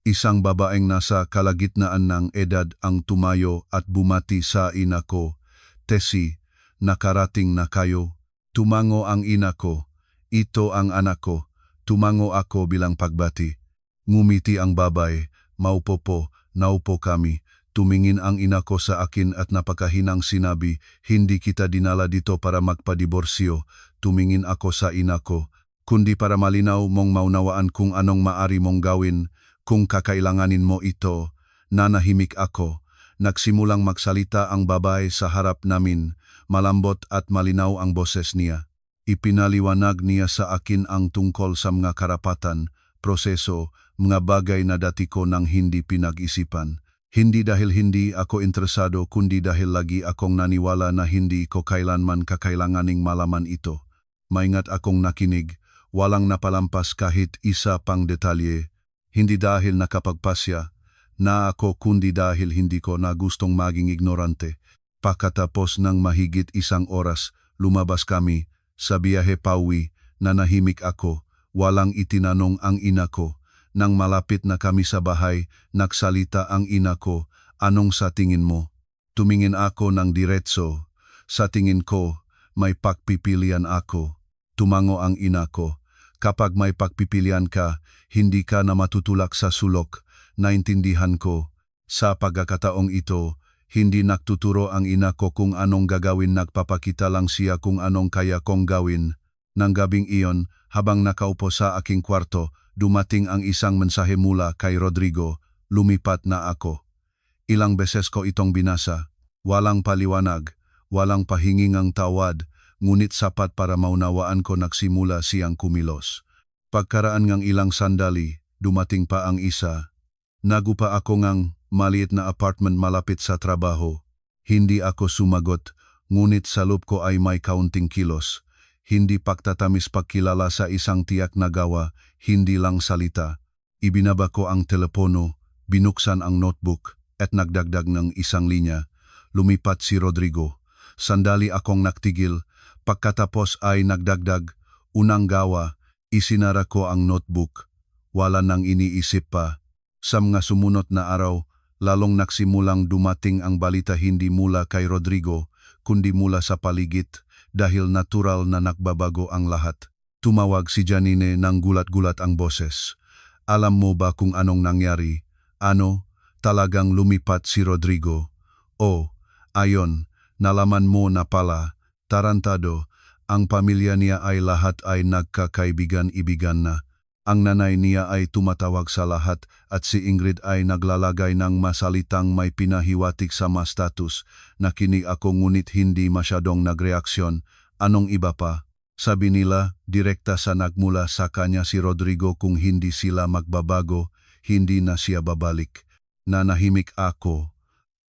Speaker 1: Isang babaeng nasa kalagitnaan ng edad ang tumayo at bumati sa ina ko. Tessie, nakarating na kayo. Tumango ang ina ko. Ito ang anak ko. Tumango ako bilang pagbati. Ngumiti ang babae. Maupo po, naupo kami. Tumingin ang ina ko sa akin at napakahinang sinabi, hindi kita dinala dito para magpadiborsyo. Tumingin ako sa ina ko, kundi para malinaw mong maunawaan kung anong maari mong gawin, kung kakailanganin mo ito. Nanahimik ako. Nagsimulang magsalita ang babae sa harap namin. Malambot at malinaw ang boses niya. Ipinaliwanag niya sa akin ang tungkol sa mga karapatan, proseso, mga bagay na dati ko nang hindi pinag-isipan. Hindi dahil hindi ako interesado kundi dahil lagi akong naniwala na hindi ko kailanman kakailanganing malaman ito. Maingat akong nakinig, walang napalampas kahit isa pang detalye. Hindi dahil nakapagpasya na ako kundi dahil hindi ko na gustong maging ignorante. Pagkatapos ng mahigit isang oras, lumabas kami sa biyahe pauwi. Nanahimik ako, walang itinanong ang ina ko. Nang malapit na kami sa bahay, nagsalita ang ina ko, anong sa tingin mo? Tumingin ako ng diretso. Sa tingin ko, may pagpipilian ako. Tumango ang ina ko. Kapag may pagpipilian ka, hindi ka na matutulak sa sulok. Naintindihan ko. Sa pagkakataong ito, hindi nagtuturo ang ina ko kung anong gagawin, nagpapakita lang siya kung anong kaya kong gawin. Nang gabing iyon, habang nakaupo sa aking kwarto, dumating ang isang mensahe mula kay Rodrigo. Lumipat na ako. Ilang beses ko itong binasa. Walang paliwanag, walang pahingingang tawad, ngunit sapat para maunawaan ko nagsimula siyang kumilos. Pagkaraan ng ilang sandali, dumating pa ang isa. Nagupa ako ng maliit na apartment malapit sa trabaho. Hindi ako sumagot, ngunit sa loob ko ay may kaunting kilos. Hindi pagtatamis pagkilala sa isang tiyak na gawa, hindi lang salita. Ibinaba ko ang telepono, binuksan ang notebook, at nagdagdag ng isang linya. Lumipat si Rodrigo. Sandali akong naktigil, pagkatapos ay nagdagdag, unang gawa, isinara ko ang notebook. Wala nang iniisip pa. Sa mga sumunod na araw, lalong nagsimulang dumating ang balita hindi mula kay Rodrigo, kundi mula sa paligid. Dahil natural na nagbabago ang lahat. Tumawag si Janine nang gulat-gulat ang boses. Alam mo ba kung anong nangyari? Ano? Talagang lumipat si Rodrigo? Oh, ayon, nalaman mo na pala. Tarantado, ang pamilya niya ay lahat ay nagkakaibigan-ibigan na. Ang nanay niya ay tumatawag sa lahat at si Ingrid ay naglalagay ng masalitang may pinahiwatig sa mas status. Nakinig ako ngunit hindi masyadong nagreaksyon. Anong iba pa? Sabi nila, direkta sa nagmula sa kanya si Rodrigo kung hindi sila magbabago, hindi na siya babalik. Nanahimik ako.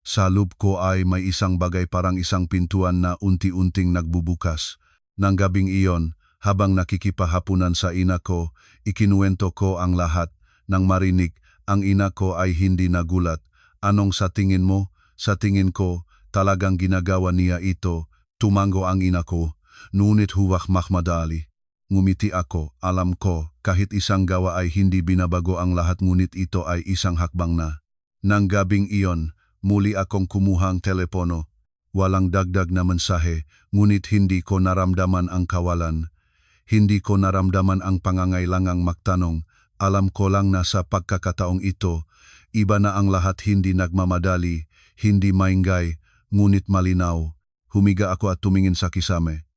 Speaker 1: Sa loob ko ay may isang bagay parang isang pintuan na unti-unting nagbubukas. Nang gabing iyon, habang nakikipahapunan sa ina ko, ikinuwento ko ang lahat. Nang marinig, ang ina ko ay hindi nagulat. Anong sa tingin mo? Sa tingin ko, talagang ginagawa niya ito. Tumango ang ina ko. Ngunit huwag makmadali. Ngumiti ako, alam ko, kahit isang gawa ay hindi binabago ang lahat ngunit ito ay isang hakbang na. Nang gabing iyon, muli akong kumuhang telepono. Walang dagdag na mensahe, ngunit hindi ko naramdaman ang kawalan. Hindi ko naramdaman ang pangangailangang magtanong. Alam ko lang na sa pagkakataong ito, iba na ang lahat, hindi nagmamadali, hindi maingay, ngunit malinaw. Humiga ako at tumingin sa kisame.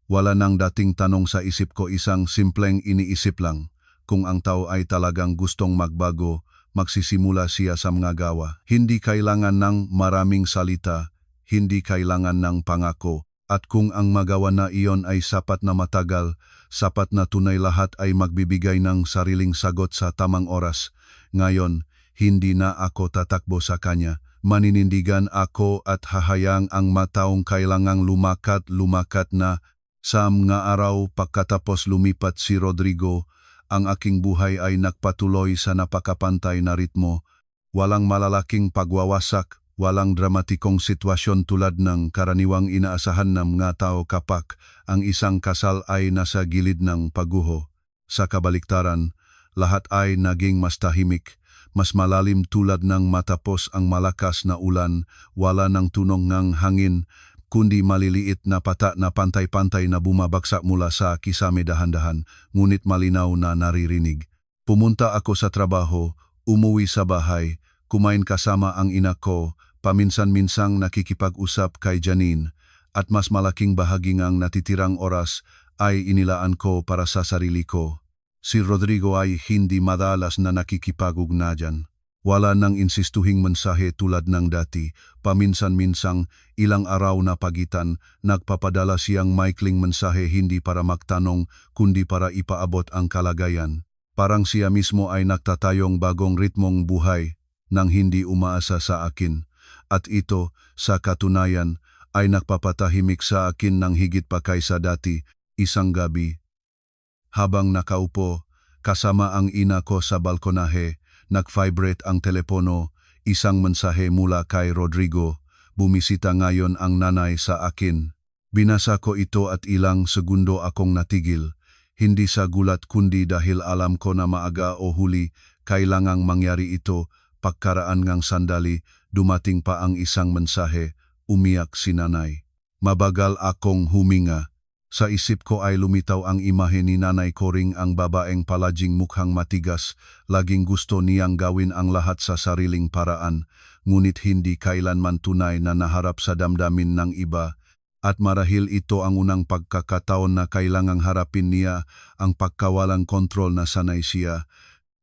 Speaker 1: Wala nang dating tanong sa isip ko, isang simpleng iniisip lang. Kung ang tao ay talagang gustong magbago, magsisimula siya sa mga gawa. Hindi kailangan ng maraming salita, hindi kailangan ng pangako. At kung ang magawa na iyon ay sapat na matagal, sapat na tunay, lahat ay magbibigay ng sariling sagot sa tamang oras. Ngayon, hindi na ako tatakbo sa kanya. Maninindigan ako at hahayang ang mataong kailangang lumakat na. Sa mga araw pagkatapos lumipat si Rodrigo, ang aking buhay ay nagpatuloy sa napakapantay na ritmo. Walang malalaking pagwawasak, walang dramatikong sitwasyon tulad ng karaniwang inaasahan ng mga tao kapag ang isang kasal ay nasa gilid ng pagguho. Sa kabaliktaran, lahat ay naging mas tahimik, mas malalim tulad ng matapos ang malakas na ulan, wala ng tunog ng hangin, kundi maliliit na pata na pantay-pantay na bumabagsak mula sa kisame dahan-dahan, ngunit malinaw na naririnig. Pumunta ako sa trabaho, umuwi sa bahay, kumain kasama ang ina ko, paminsan-minsang nakikipag-usap kay Janine, at mas malaking bahagi ng natitirang oras ay inilaan ko para sa sarili ko. Si Rodrigo ay hindi madalas na nakikipag-ugnayan. Wala nang insistuhing mensahe tulad ng dati. Paminsan-minsang, ilang araw na pagitan, nagpapadala siyang maikling mensahe, hindi para magtanong, kundi para ipaabot ang kalagayan. Parang siya mismo ay nagtatayong bagong ritmong buhay nang hindi umaasa sa akin. At ito, sa katunayan, ay nagpapatahimik sa akin ng higit pa kaysa dati. Isang gabi, habang nakaupo, kasama ang ina ko sa balkonahe, nag-vibrate ang telepono, isang mensahe mula kay Rodrigo. Bumisita ngayon ang nanay sa akin. Binasa ko ito at ilang segundo akong natigil. Hindi sa gulat kundi dahil alam ko na maaga o huli kailangang mangyari ito. Pagkaraan ng sandali, dumating pa ang isang mensahe. Umiyak si nanay. Mabagal akong huminga. Sa isip ko ay lumitaw ang imahe ni Nanay Coring, ang babaeng palaging mukhang matigas, laging gusto niyang gawin ang lahat sa sariling paraan, ngunit hindi kailanman tunay na naharap sa damdamin ng iba. At marahil ito ang unang pagkakataon na kailangang harapin niya ang pagkawalang kontrol na sanay siya.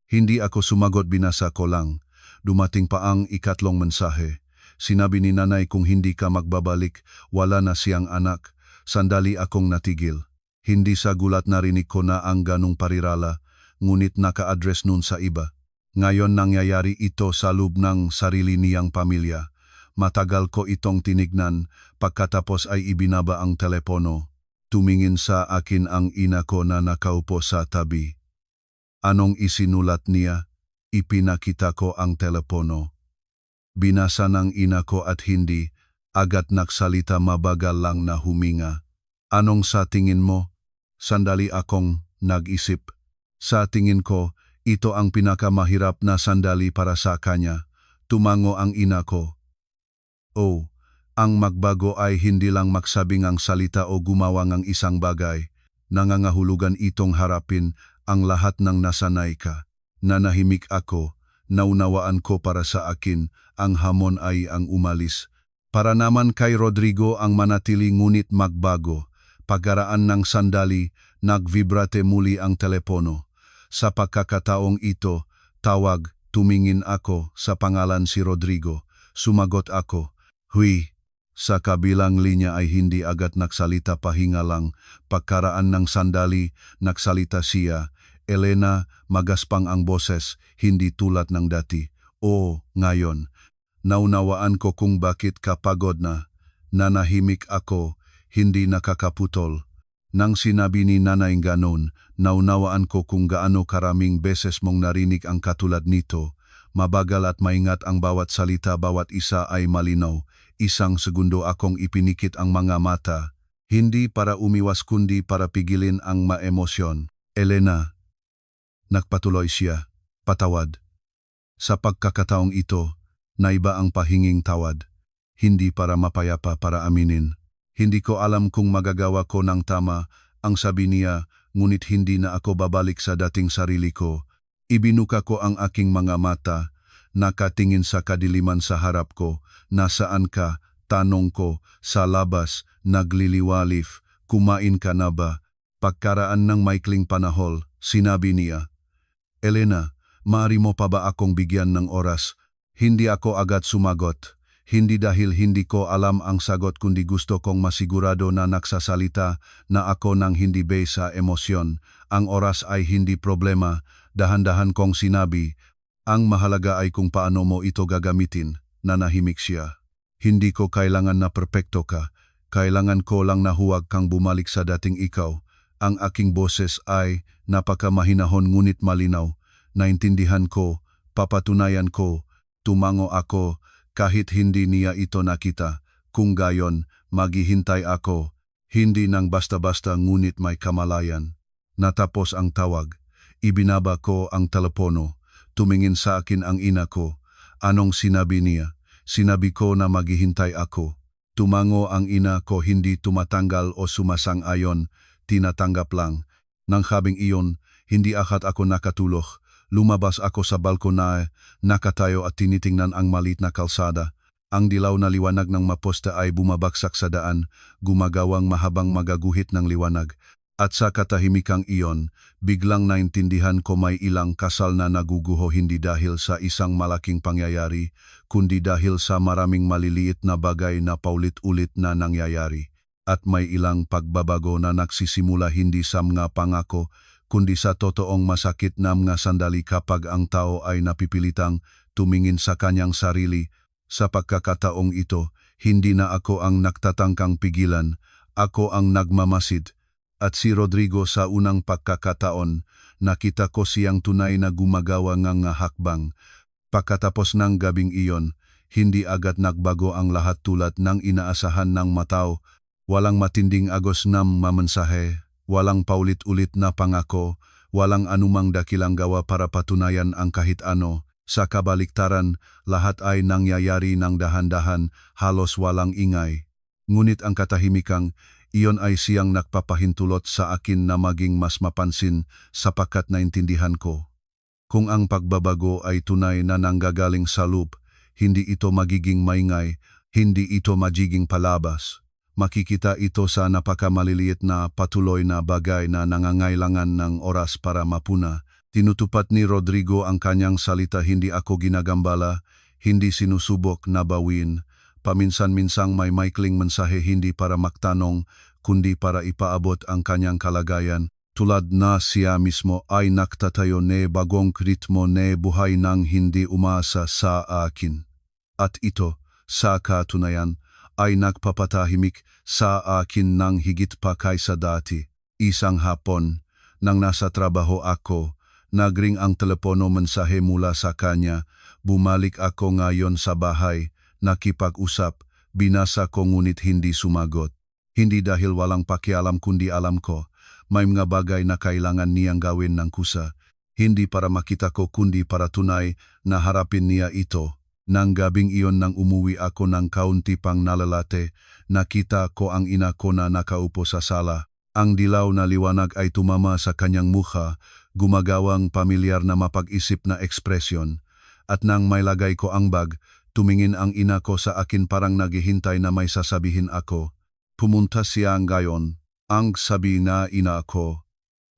Speaker 1: Hindi ako sumagot, binasa ko lang. Dumating pa ang ikatlong mensahe. Sinabi ni nanay, kung hindi ka magbabalik, wala na siyang anak. Sandali akong natigil. Hindi sa gulat narinig ko na ang ganong parirala, ngunit naka-address nun sa iba. Ngayon nangyayari ito sa loob ng sarili niyang pamilya. Matagal ko itong tinignan, pagkatapos ay ibinaba ang telepono. Tumingin sa akin ang ina ko na nakaupo sa tabi. Anong isinulat niya? Ipinakita ko ang telepono. Binasa ng ina ko at hindi agad nagsalita, mabagal lang na huminga. Anong sa tingin mo? Sandali akong nag-isip. Sa tingin ko, ito ang pinakamahirap na sandali para sa kanya. Tumango ang ina ko. Oh, ang magbago ay hindi lang magsabing ang salita o gumawa ng isang bagay. Nangangahulugan itong harapin ang lahat ng nasanay ka. Nanahimik ako, naunawaan ko para sa akin, ang hamon ay ang umalis. Para naman kay Rodrigo ang manatili ngunit magbago. Pagkaraan ng sandali, nagvibrate muli ang telepono. Sa pagkakataong ito, tawag, tumingin ako sa pangalan si Rodrigo. Sumagot ako, "Huy." Sa kabilang linya ay hindi agad nagsalita, pahinga lang. Pagkaraan ng sandali, nagsalita siya. "Elena," magaspang ang boses, hindi tulad ng dati. "Oo, ngayon. Naunawaan ko kung bakit ka pagod na." Nanahimik ako, hindi nakakaputol. Nang sinabi ni nanay ganon, naunawaan ko kung gaano karaming beses mong narinig ang katulad nito. Mabagal at maingat ang bawat salita, bawat isa ay malinaw. Isang segundo akong ipinikit ang mga mata, hindi para umiwas kundi para pigilin ang maemosyon. "Elena," nagpatuloy siya, "patawad." Sa pagkakataong ito, naiba ang pahinging tawad. Hindi para mapayapa, para aminin. "Hindi ko alam kung magagawa ko ng tama," ang sabi niya, ngunit hindi na ako babalik sa dating sarili ko. Ibinuka ko ang aking mga mata, nakatingin sa kadiliman sa harap ko. "Nasaan ka?" tanong ko. "Sa labas, nagliliwalif. Kumain ka na ba?" Pagkaraan ng maikling panahon, sinabi niya, "Elena, maaari mo pa ba akong bigyan ng oras?" Hindi ako agad sumagot. Hindi dahil hindi ko alam ang sagot, kundi gusto kong masigurado na nagsasalita na ako nang hindi base sa emosyon. "Ang oras ay hindi problema," dahan-dahan kong sinabi. "Ang mahalaga ay kung paano mo ito gagamitin." Nanahimik siya. "Hindi ko kailangan na perpekto ka. Kailangan ko lang na huwag kang bumalik sa dating ikaw." Ang aking boses ay napakamahinahon ngunit malinaw. "Naintindihan ko, papatunayan ko." Tumango ako, kahit hindi niya ito nakita. "Kung gayon, maghihintay ako." Hindi nang basta-basta ngunit may kamalayan. Natapos ang tawag. Ibinaba ko ang telepono. Tumingin sa akin ang ina ko. "Anong sinabi niya?" Sinabi ko na maghihintay ako. Tumango ang ina ko, hindi tumatanggal o sumasang-ayon, tinatanggap lang. Nang habing iyon, hindi agad ako nakatulog. Lumabas ako sa balkona, nakatayo at tinitingnan ang maliit na kalsada. Ang dilaw na liwanag ng maposta ay bumabagsak sa daan, gumagawang mahabang magaguhit ng liwanag. At sa katahimikang iyon, biglang naintindihan ko may ilang kasal na naguguho, hindi dahil sa isang malaking pangyayari, kundi dahil sa maraming maliliit na bagay na paulit-ulit na nangyayari. At may ilang pagbabago na nagsisimula hindi sa mga pangako, kundi sa totoong masakit na mga sandali kapag ang tao ay napipilitang tumingin sa kanyang sarili. Sa pagkakataong ito, hindi na ako ang nagtatangkang pigilan, ako ang nagmamasid. At si Rodrigo, sa unang pagkakataon, nakita ko siyang tunay na gumagawa ng hakbang. Pagkatapos ng gabing iyon, hindi agad nagbago ang lahat tulad ng inaasahan ng matao. Walang matinding agos na mamensahe. Walang paulit-ulit na pangako, walang anumang dakilang gawa para patunayan ang kahit ano. Sa kabaliktaran, lahat ay nangyayari ng dahan-dahan, halos walang ingay. Ngunit ang katahimikang, iyon ay siyang nagpapahintulot sa akin na maging mas mapansin, sapagkat naintindihan ko. Kung ang pagbabago ay tunay na nanggagaling sa loob, hindi ito magiging maingay, hindi ito magiging palabas. Makikita ito sa napakamaliliit na patuloy na bagay na nangangailangan ng oras para mapuna. Tinutupad ni Rodrigo ang kanyang salita, hindi ako ginagambala, hindi sinusubok na bawin. Paminsan-minsang may maikling mensahe, hindi para magtanong, kundi para ipaabot ang kanyang kalagayan. Tulad na siya mismo ay nagtatayo ne bagong ritmo ne buhay nang hindi umasa sa akin. At ito, sa katunayan, ay nagpapatahimik sa akin ng higit pa kaysa dati. Isang hapon, nang nasa trabaho ako, nagring ang telepono, mensahe mula sa kanya. Bumalik ako ngayon sa bahay, nakipag-usap, binasa ko ngunit hindi sumagot. Hindi dahil walang pakialam, kundi alam ko, may mga bagay na kailangan niyang gawin ng kusa. Hindi para makita ko, kundi para tunay na harapin niya ito. Nang gabing iyon, nang umuwi ako ng kaunti pang nalalate, nakita ko ang ina ko na nakaupo sa sala. Ang dilaw na liwanag ay tumama sa kanyang mukha, gumagawang pamilyar na mapag-isip na ekspresyon. At nang mailagay ko ang bag, tumingin ang ina ko sa akin, parang naghihintay na may sasabihin ako. Pumunta siya ngayon. Ang sabi na ina ko,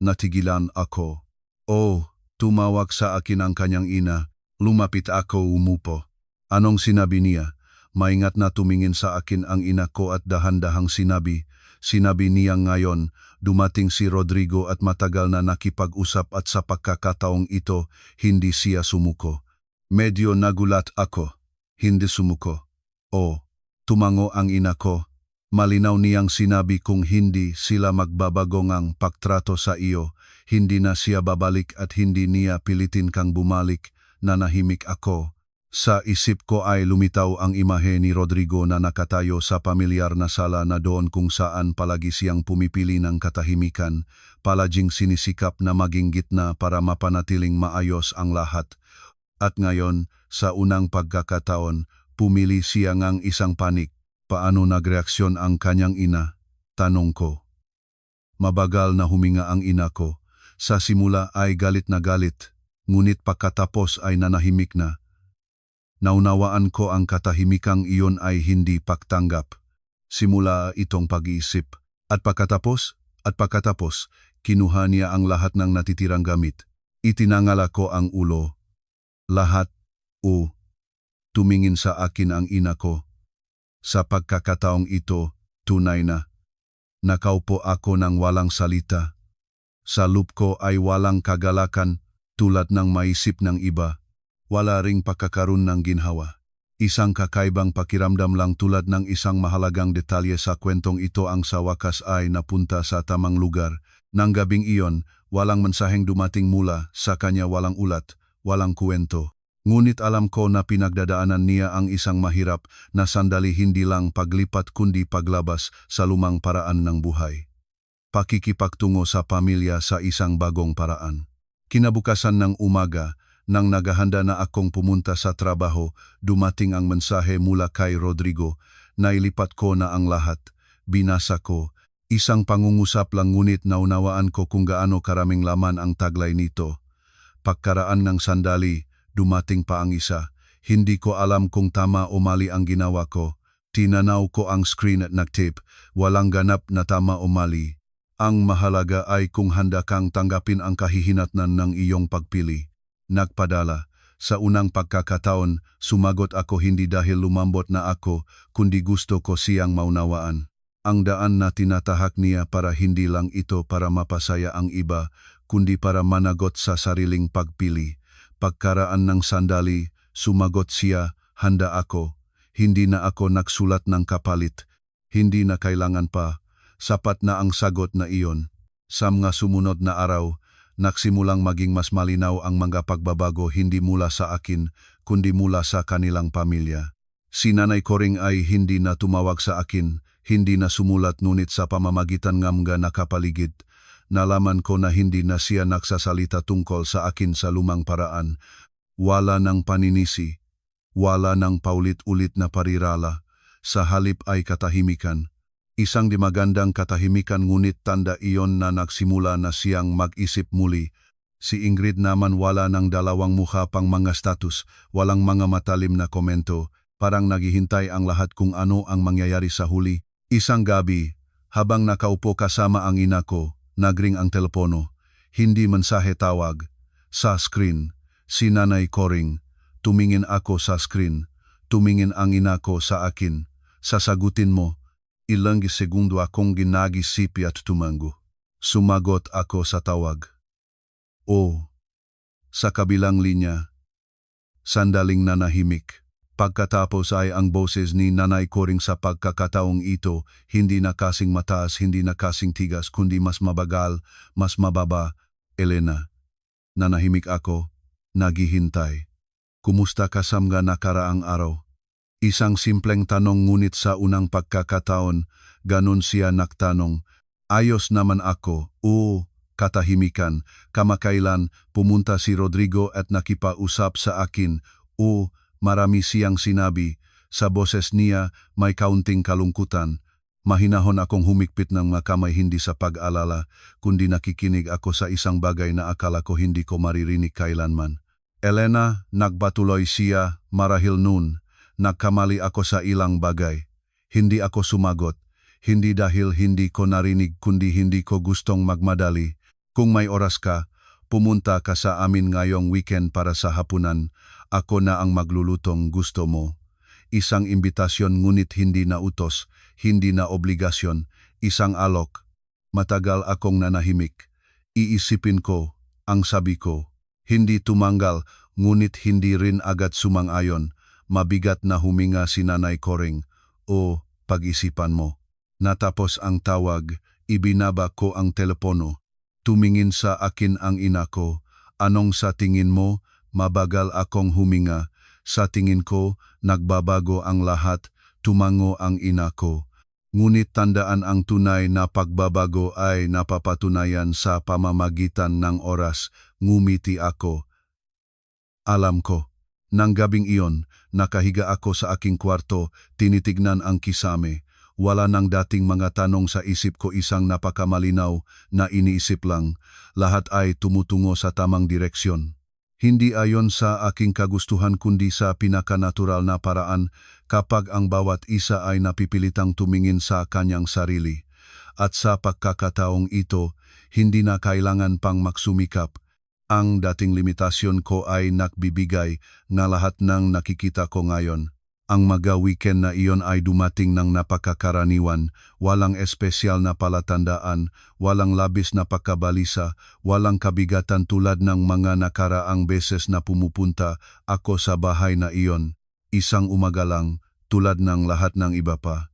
Speaker 1: natigilan ako. Oh, tumawag sa akin ang kanyang ina. Lumapit ako umupo. Anong sinabi niya? Maingat na tumingin sa akin ang ina ko at dahan-dahang sinabi niya ngayon, dumating si Rodrigo at matagal na nakipag-usap at sa pagkakataong ito, hindi siya sumuko. Medyo nagulat ako. Hindi sumuko. Oh, tumango ang ina ko. Malinaw niyang sinabi kung hindi sila magbabago ngang pagtrato sa iyo, hindi na siya babalik at hindi niya pilitin kang bumalik. Nanahimik ako. Sa isip ko ay lumitaw ang imahe ni Rodrigo na nakatayo sa pamilyar na sala na doon kung saan palagi siyang pumipili ng katahimikan, palaging sinisikap na maging gitna para mapanatiling maayos ang lahat. At ngayon, sa unang pagkakataon, pumili siya ngang isang panik. Paano nagreaksyon ang kanyang ina? Tanong ko. Mabagal na huminga ang ina ko. Sa simula ay galit na galit, ngunit pagkatapos ay nanahimik na. Naunawaan ko ang katahimikang iyon ay hindi pagtanggap. Simula itong pag-iisip. At pagkatapos, kinuha niya ang lahat ng natitirang gamit. Itinangala ko ang ulo. Lahat, tumingin sa akin ang ina ko. Sa pagkakataong ito, tunay na. Nakaupo ako ng walang salita. Sa loob ko ay walang kagalakan tulad ng maisip ng iba. Wala ring pagkakaroon ng ginhawa. Isang kakaibang pakiramdam lang tulad ng isang mahalagang detalye sa kwentong ito ang sa wakas ay napunta sa tamang lugar. Nang gabing iyon, walang mensaheng dumating mula sa kanya, walang ulat, walang kwento. Ngunit alam ko na pinagdadaanan niya ang isang mahirap na sandali, hindi lang paglipat kundi paglabas sa lumang paraan ng buhay. Pakikipagtungo sa pamilya sa isang bagong paraan. Kinabukasan ng umaga, nang naghahanda na akong pumunta sa trabaho, dumating ang mensahe mula kay Rodrigo. Nailipat ko na ang lahat. Binasa ko. Isang pangungusap lang ngunit naunawaan ko kung gaano karaming laman ang taglay nito. Pagkaraan ng sandali, dumating pa ang isa. Hindi ko alam kung tama o mali ang ginawa ko. Tinanaw ko ang screen at nagtip. Walang ganap na tama o mali. Ang mahalaga ay kung handa kang tanggapin ang kahihinatnan ng iyong pagpili. Nagpadala. Sa unang pagkakataon, sumagot ako hindi dahil lumambot na ako, kundi gusto ko siyang maunawaan. Ang daan na tinatahak niya para hindi lang ito para mapasaya ang iba, kundi para managot sa sariling pagpili. Pagkaraan ng sandali, sumagot siya, handa ako. Hindi na ako nagsulat ng kapalit. Hindi na kailangan pa. Sapat na ang sagot na iyon. Sa mga sumunod na araw, nagsimulang maging mas malinaw ang mga pagbabago hindi mula sa akin, kundi mula sa kanilang pamilya. Si Nanay Coring ay hindi na tumawag sa akin, hindi na sumulat, ngunit sa pamamagitan ng mga nakapaligid. Nalaman ko na hindi na siya nagsasalita tungkol sa akin sa lumang paraan. Wala ng paninisi, wala ng paulit-ulit na parirala, sa halip ay katahimikan. Isang di magandang katahimikan, ngunit tanda iyon na nagsimula na siyang mag-isip muli. Si Ingrid naman wala ng dalawang mukha pang mga status, walang mga matalim na komento, parang naghihintay ang lahat kung ano ang mangyayari sa huli. Isang gabi, habang nakaupo kasama ang ina ko, nagring ang telepono. Hindi mensahe, tawag. Sa screen, si Nanay Coring. Tumingin ako sa screen. Tumingin ang ina ko sa akin. Sasagutin mo. Ilang segundo akong ginagisipi at tumango. Sumagot ako sa tawag. O. Sa kabilang linya. Sandaling nanahimik. Pagkatapos ay ang boses ni Nanay Coring. Sa pagkakataong ito, hindi na kasing mataas, hindi na kasing tigas, kundi mas mabagal, mas mababa. Elena. Nanahimik ako. Naghihintay. Kumusta ka sa mga nakaraang araw? Isang simpleng tanong, ngunit sa unang pagkakataon, ganun siya nagtanong. Ayos naman ako. Katahimikan. Kamakailan, pumunta si Rodrigo at nakipausap sa akin. Marami siyang sinabi. Sa boses niya, may kaunting kalungkutan. Mahinahon akong humikpit ng mga kamay, hindi sa pag-alala, kundi nakikinig ako sa isang bagay na akala ko hindi ko maririnig kailanman. Elena, nagbatuloy siya, marahil noon. Nagkamali ako sa ilang bagay. Hindi ako sumagot. Hindi dahil hindi ko narinig, kundi hindi ko gustong magmadali. Kung may oras ka, pumunta ka sa amin ngayong weekend para sa hapunan. Ako na ang maglulutong gusto mo. Isang imbitasyon ngunit hindi na utos, hindi na obligasyon, isang alok. Matagal akong nanahimik. Iisipin ko, ang sabi ko. Hindi tumanggal, ngunit hindi rin agad sumang-ayon. Mabigat na huminga si Nanay Coring. O, pag-isipan mo. Natapos ang tawag, ibinaba ko ang telepono. Tumingin sa akin ang ina ko. Anong sa tingin mo? Mabagal akong huminga. Sa tingin ko, nagbabago ang lahat. Tumango ang ina ko. Ngunit tandaan ang tunay na pagbabago ay napapatunayan sa pamamagitan ng oras. Ngumiti ako. Alam ko. Nang gabing iyon, nakahiga ako sa aking kwarto, tinitignan ang kisame. Wala nang dating mga tanong sa isip ko, isang napakamalinaw na iniisip lang. Lahat ay tumutungo sa tamang direksyon. Hindi ayon sa aking kagustuhan kundi sa pinakanatural na paraan kapag ang bawat isa ay napipilitang tumingin sa kanyang sarili. At sa pagkakataong ito, hindi na kailangan pang magsumikap. Ang dating limitasyon ko ay nagbibigay na lahat ng nakikita ko ngayon. Ang weekend na iyon ay dumating ng napakakaraniwan, walang espesyal na palatandaan, walang labis na pagkabalisa, walang kabigatan tulad ng mga nakaraang beses na pumupunta ako sa bahay na iyon. Isang umaga lang, tulad ng lahat ng iba pa.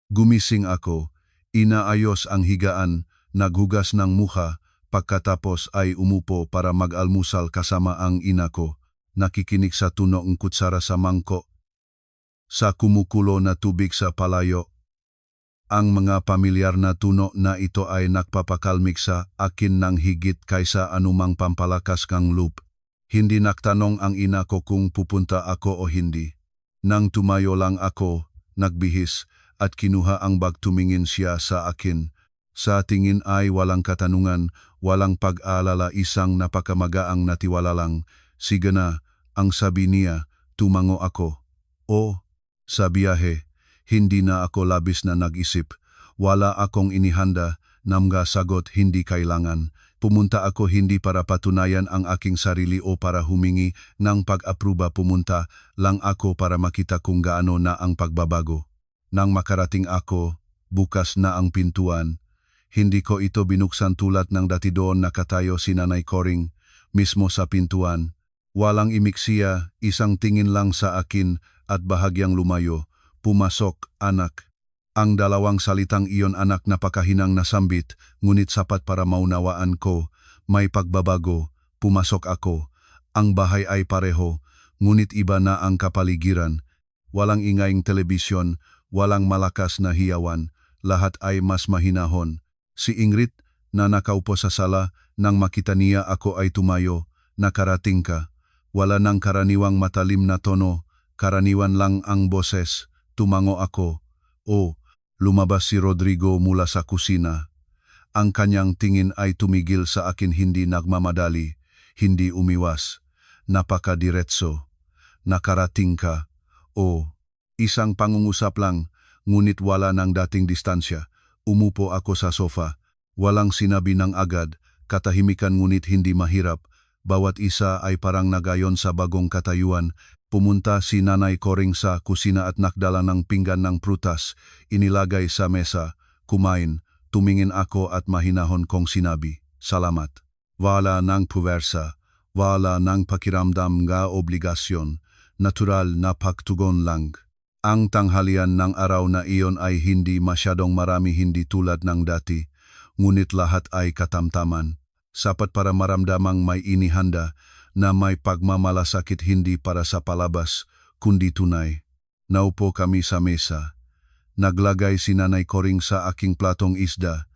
Speaker 1: Gumising ako, inaayos ang higaan, naghugas ng mukha, pagkatapos ay umupo para mag-almusal kasama ang ina ko. Nakikinig sa tunog ng kutsara sa mangkok. Sa kumukulo na tubig sa palayo. Ang mga pamilyar na tunog na ito ay nagpapakalmik sa akin ng higit kaysa anumang pampalakas kang loop. Hindi nagtanong ang ina ko kung pupunta ako o hindi. Nang tumayo lang ako, nagbihis, at kinuha ang bag, tumingin siya sa akin. Sa tingin ay walang katanungan, walang pag-aalala, isang napakamagaang natiwala lang. Sige na, ang sabi niya, tumango ako. O, sa biyahe, hindi na ako labis na nag-isip. Wala akong inihanda, namga sagot, hindi kailangan. Pumunta ako hindi para patunayan ang aking sarili o para humingi ng pag-apruba. Pumunta lang ako para makita kung gaano na ang pagbabago. Nang makarating ako, bukas na ang pintuan. Hindi ko ito binuksan tulad ng dati, doon nakatayo si Nanay Coring, mismo sa pintuan. Walang imiksiya, isang tingin lang sa akin at bahagyang lumayo. Pumasok, anak. Ang dalawang salitang iyon, anak, napakahinang nasambit, ngunit sapat para maunawaan ko. May pagbabago, pumasok ako. Ang bahay ay pareho, ngunit iba na ang kapaligiran. Walang ingayng telebisyon, walang malakas na hiyawan. Lahat ay mas mahinahon. Si Ingrid, na nakaupo sa sala, nang makita niya ako ay tumayo. Nakarating ka. Wala nang karaniwang matalim na tono, karaniwan lang ang boses. Tumango ako. O, lumabas si Rodrigo mula sa kusina. Ang kanyang tingin ay tumigil sa akin, hindi nagmamadali, hindi umiwas. Napakadiretso. Nakarating ka. O, isang pangungusap lang, ngunit wala nang dating distansya. Umupo ako sa sofa. Walang sinabi ng agad, katahimikan ngunit hindi mahirap. Bawat isa ay parang nagayon sa bagong katayuan. Pumunta si Nanay Coring sa kusina at nakdala ng pinggan ng prutas. Inilagay sa mesa, kumain. Tumingin ako at mahinahon kong sinabi, salamat. Wala nang puwersa, wala nang pakiramdam nga obligasyon. Natural na pagtugon lang. Ang tanghalian ng araw na iyon ay hindi masyadong marami, hindi tulad ng dati. Ngunit lahat ay katamtaman. Sapat para maramdamang may inihanda, na may pagmamalasakit, hindi para sa palabas, kundi tunay. Naupo kami sa mesa. Naglagay si Nanay Coring sa aking platong isda.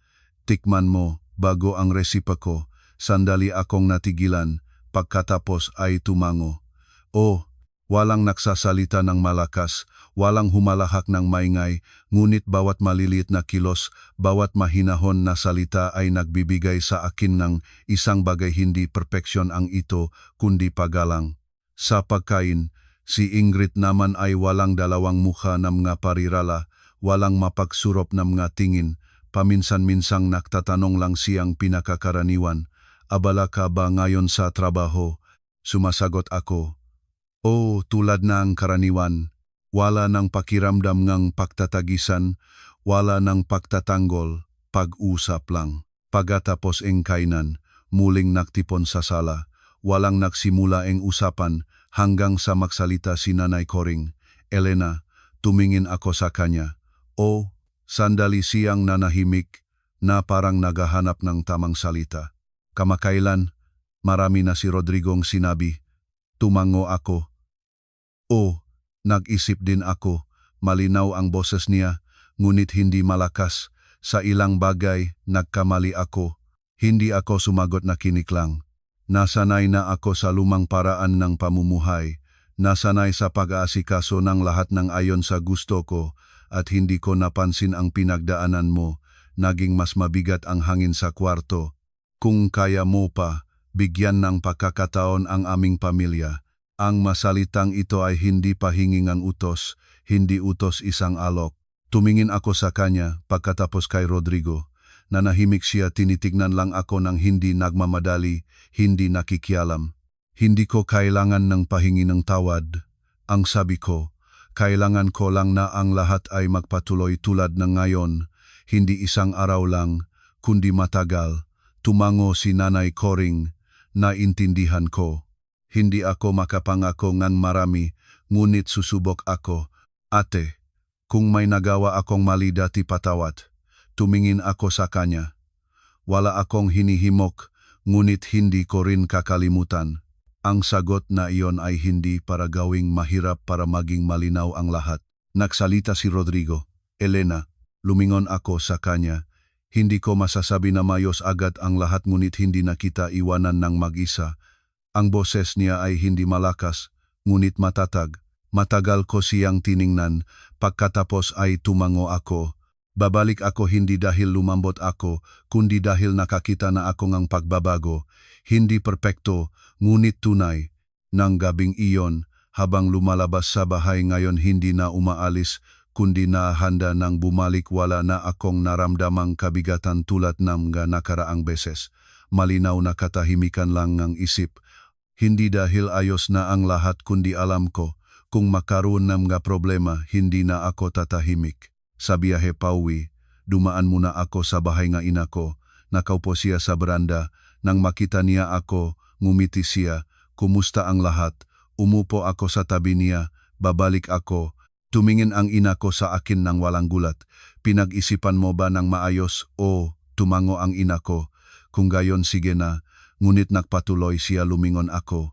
Speaker 1: Tikman mo, bago ang resipa ko. Sandali akong natigilan, pagkatapos ay tumango. O, walang nagsasalita ng malakas, walang humalahak ng maingay, ngunit bawat maliliit na kilos, bawat mahinahon na salita ay nagbibigay sa akin ng isang bagay, hindi perpeksyon ang ito, kundi paggalang. Sa pagkain, si Ingrid naman ay walang dalawang mukha na mga parirala, walang mapagsurop na mga tingin, paminsan-minsang nagtatanong lang siyang pinakakaraniwan. abala ka ba ngayon sa trabaho? Sumasagot ako, "Oo, tulad ng karaniwan. Wala ng pakiramdam ngang pagtatagisan, wala ng pagtatanggol, pag-usap lang." Pagkatapos ang kainan, muling nagtipon sa sala. Walang nagsimula ang usapan hanggang sa magsalita si Nanay Coring. "Elena," tumingin ako sa kanya. O, sandali siyang nanahimik na parang naghahanap ng tamang salita. Kamakailan, marami na si Rodrigong sinabi. Tumango ako. O, nag-isip din ako. Malinaw ang boses niya, ngunit hindi malakas. Sa ilang bagay, nagkamali ako. Hindi ako sumagot na kinik lang. Nasanay na ako sa lumang paraan ng pamumuhay. Nasanay sa pag-aasikaso ng lahat ng ayon sa gusto ko at hindi ko napansin ang pinagdaanan mo. Naging mas mabigat ang hangin sa kwarto. Kung kaya mo pa, bigyan ng pagkakataon ang aming pamilya. Ang masalitang ito ay hindi pahingingang utos, hindi utos isang alok. Tumingin ako sa kanya pagkatapos kay Rodrigo. Nanahimik siya, tinitignan lang ako ng hindi nagmamadali, hindi nakikialam. Hindi ko kailangan ng pahingi ng tawad. Ang sabi ko, kailangan ko lang na ang lahat ay magpatuloy tulad ng ngayon. Hindi isang araw lang, kundi matagal. Tumango si Nanay Coring, naintindihan ko. Hindi ako makapangako ng marami, ngunit susubok ako. Ate, kung may nagawa akong mali dati patawad. Tumingin ako sa kanya. Wala akong hinihimok, ngunit hindi ko rin kakalimutan. Ang sagot na iyon ay hindi para gawing mahirap para maging malinaw ang lahat. Nagsalita si Rodrigo. Elena, lumingon ako sa kanya. Hindi ko masasabi na mayos agad ang lahat ngunit hindi na kita iwanan ng mag-isa. Ang boses niya ay hindi malakas, ngunit matatag. Matagal ko siyang tiningnan, pagkatapos ay tumango ako. Babalik ako hindi dahil lumambot ako, kundi dahil nakakita na ako ngang pagbabago. Hindi perpekto, ngunit tunay. Nang gabing iyon, habang lumalabas sa bahay ngayon hindi na umaalis, kundi nahanda nang bumalik, wala na akong naramdamang kabigatan tulad ng nakaraang beses. Malinaw na katahimikan lang ng isip. Hindi dahil ayos na ang lahat kundi alam ko, kung makaroon ng mga problema, hindi na ako tatahimik. Sa biyahe pauwi, dumaan muna ako sa bahay ng ina ko. Nakaupo siya sa beranda. Nang makita niya ako, ngumiti siya. Kumusta ang lahat? Umupo ako sa tabi niya. Babalik ako. Tumingin ang ina ko sa akin ng walang gulat. Pinag-isipan mo ba ng maayos? O, tumango ang ina ko. Kung gayon sige na. Ngunit nagpatuloy siya, lumingon ako.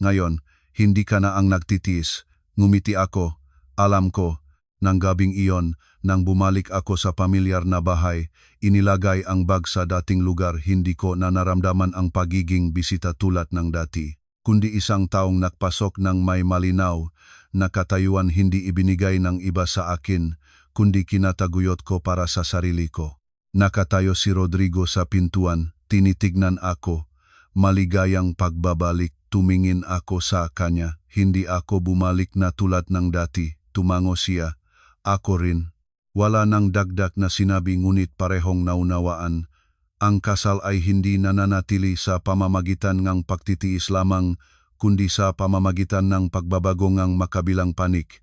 Speaker 1: Ngayon, hindi ka na ang nagtitiis. Ngumiti ako. Alam ko. Nang gabing iyon, nang bumalik ako sa pamilyar na bahay, inilagay ang bag sa dating lugar, hindi ko na naramdaman ang pagiging bisita tulad ng dati. Kundi isang taong nakpasok ng may malinaw na katayuan, hindi ibinigay ng iba sa akin, kundi kinataguyod ko para sa sarili ko. Nakatayo si Rodrigo sa pintuan, tinitignan ako. Maligayang pagbabalik, tumingin ako sa kanya. Hindi ako bumalik na tulad ng dati. Tumango siya. Ako rin. Wala nang dagdag na sinabi ngunit parehong naunawaan. Ang kasal ay hindi nananatili sa pamamagitan ng pagtitiis lamang, kundi sa pamamagitan ng pagbabago ng makabilang panik.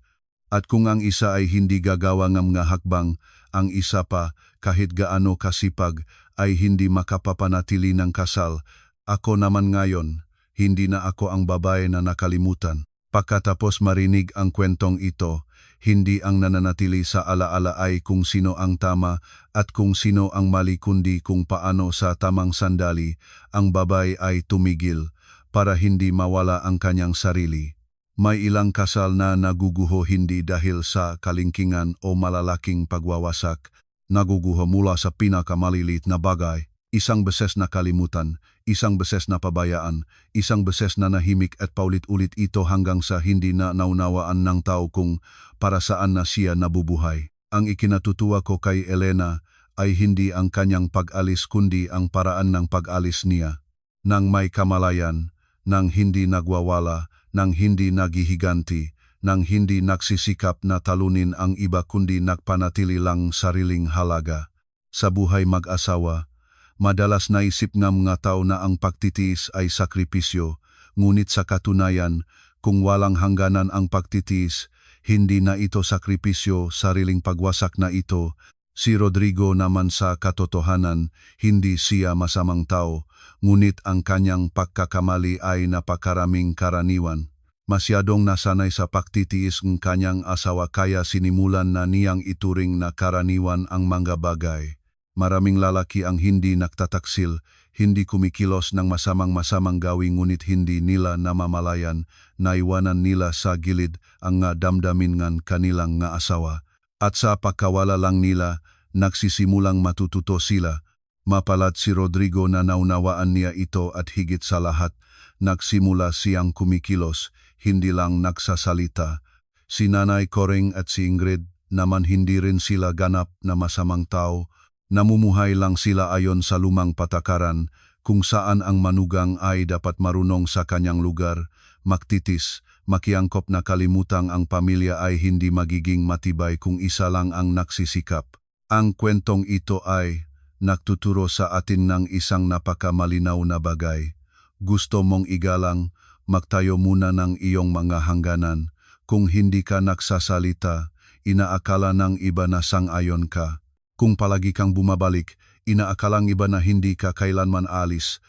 Speaker 1: At kung ang isa ay hindi gagawa ng mga hakbang, ang isa pa, kahit gaano kasipag, ay hindi makapapanatili ng kasal. Ako naman ngayon, hindi na ako ang babae na nakalimutan. Pagkatapos marinig ang kwentong ito, hindi ang nananatili sa alaala ay kung sino ang tama at kung sino ang mali, kundi kung paano sa tamang sandali ang babae ay tumigil para hindi mawala ang kanyang sarili. May ilang kasal na naguguho hindi dahil sa kalingkingan o malalaking pagwawasak, naguguho mula sa pinakamalilit na bagay. Isang beses na kalimutan, isang beses na pabayaan, isang beses na nahimik at paulit-ulit ito hanggang sa hindi na naunawaan ng tao kung para saan na siya nabubuhay. Ang ikinatutuwa ko kay Elena ay hindi ang kanyang pag-alis kundi ang paraan ng pag-alis niya. Nang may kamalayan, nang hindi nagwawala, nang hindi naghihiganti, nang hindi nagsisikap na talunin ang iba kundi nagpanatili lang sariling halaga. Sa buhay mag-asawa, Madalas naisip ng mga tao na ang pagtitiis ay sakripisyo, ngunit sa katunayan, kung walang hangganan ang pagtitiis, hindi na ito sakripisyo, sariling pagwasak na ito. Si Rodrigo naman sa katotohanan, hindi siya masamang tao, ngunit ang kanyang pagkakamali ay napakaraming karaniwan. Masyadong nasanay sa pagtitiis ng kanyang asawa kaya sinimulan na niyang ituring na karaniwan ang mga bagay. Maraming lalaki ang hindi nagtataksil, hindi kumikilos ng masamang gawin ngunit hindi nila namamalayan, naiwanan nila sa gilid ang nga damdamin ng kanilang nga asawa. At sa pagkawala lang nila, nagsisimulang matututo sila. Mapalad si Rodrigo na naunawaan niya ito at higit sa lahat, nagsimula siyang kumikilos, hindi lang nagsasalita. Si Nanay Coring at si Ingrid naman hindi rin sila ganap na masamang tao. Namumuhay lang sila ayon sa lumang patakaran kung saan ang manugang ay dapat marunong sa kanyang lugar, magtitis, makiangkop na kalimutang ang pamilya ay hindi magiging matibay kung isa lang ang nagsisikap. Ang kwentong ito ay nagtuturo sa atin ng isang napakamalinaw na bagay. Gusto mong igalang, magtayo muna ng iyong mga hangganan. Kung hindi ka nagsasalita, inaakala ng iba na sang-ayon ka. Kung palagi kang bumabalik, inaakalang iba na hindi ka kailanman alis.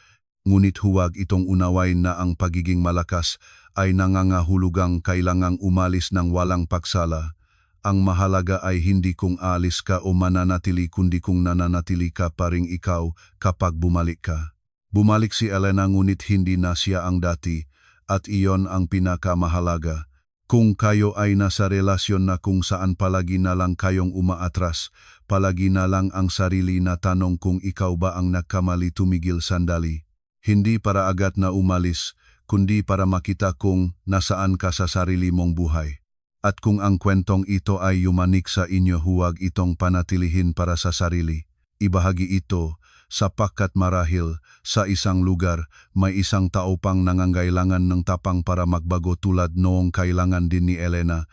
Speaker 1: Ngunit huwag itong unawain na ang pagiging malakas ay nangangahulugang kailangang umalis ng walang pagsala. Ang mahalaga ay hindi kung alis ka o mananatili kundi kung nananatili ka pa ring ikaw kapag bumalik ka. Bumalik si Elena ngunit hindi na siya ang dati at iyon ang pinakamahalaga. Kung kayo ay nasa relasyon na kung saan palagi na lang kayong umaatras, palagi na lang ang sarili na tanong kung ikaw ba ang nagkamali tumigil sandali. Hindi para agad na umalis, kundi para makita kung nasaan ka sa sarili mong buhay. At kung ang kwentong ito ay yumanik sa inyo huwag itong panatilihin para sa sarili. Ibahagi ito sapagkat marahil sa isang lugar may isang tao pang nangangailangan ng tapang para magbago tulad noong kailangan din ni Elena.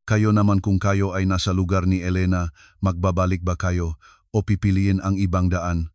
Speaker 1: Kayo naman kung kayo ay nasa lugar ni Elena, magbabalik ba kayo o pipiliin ang ibang daan?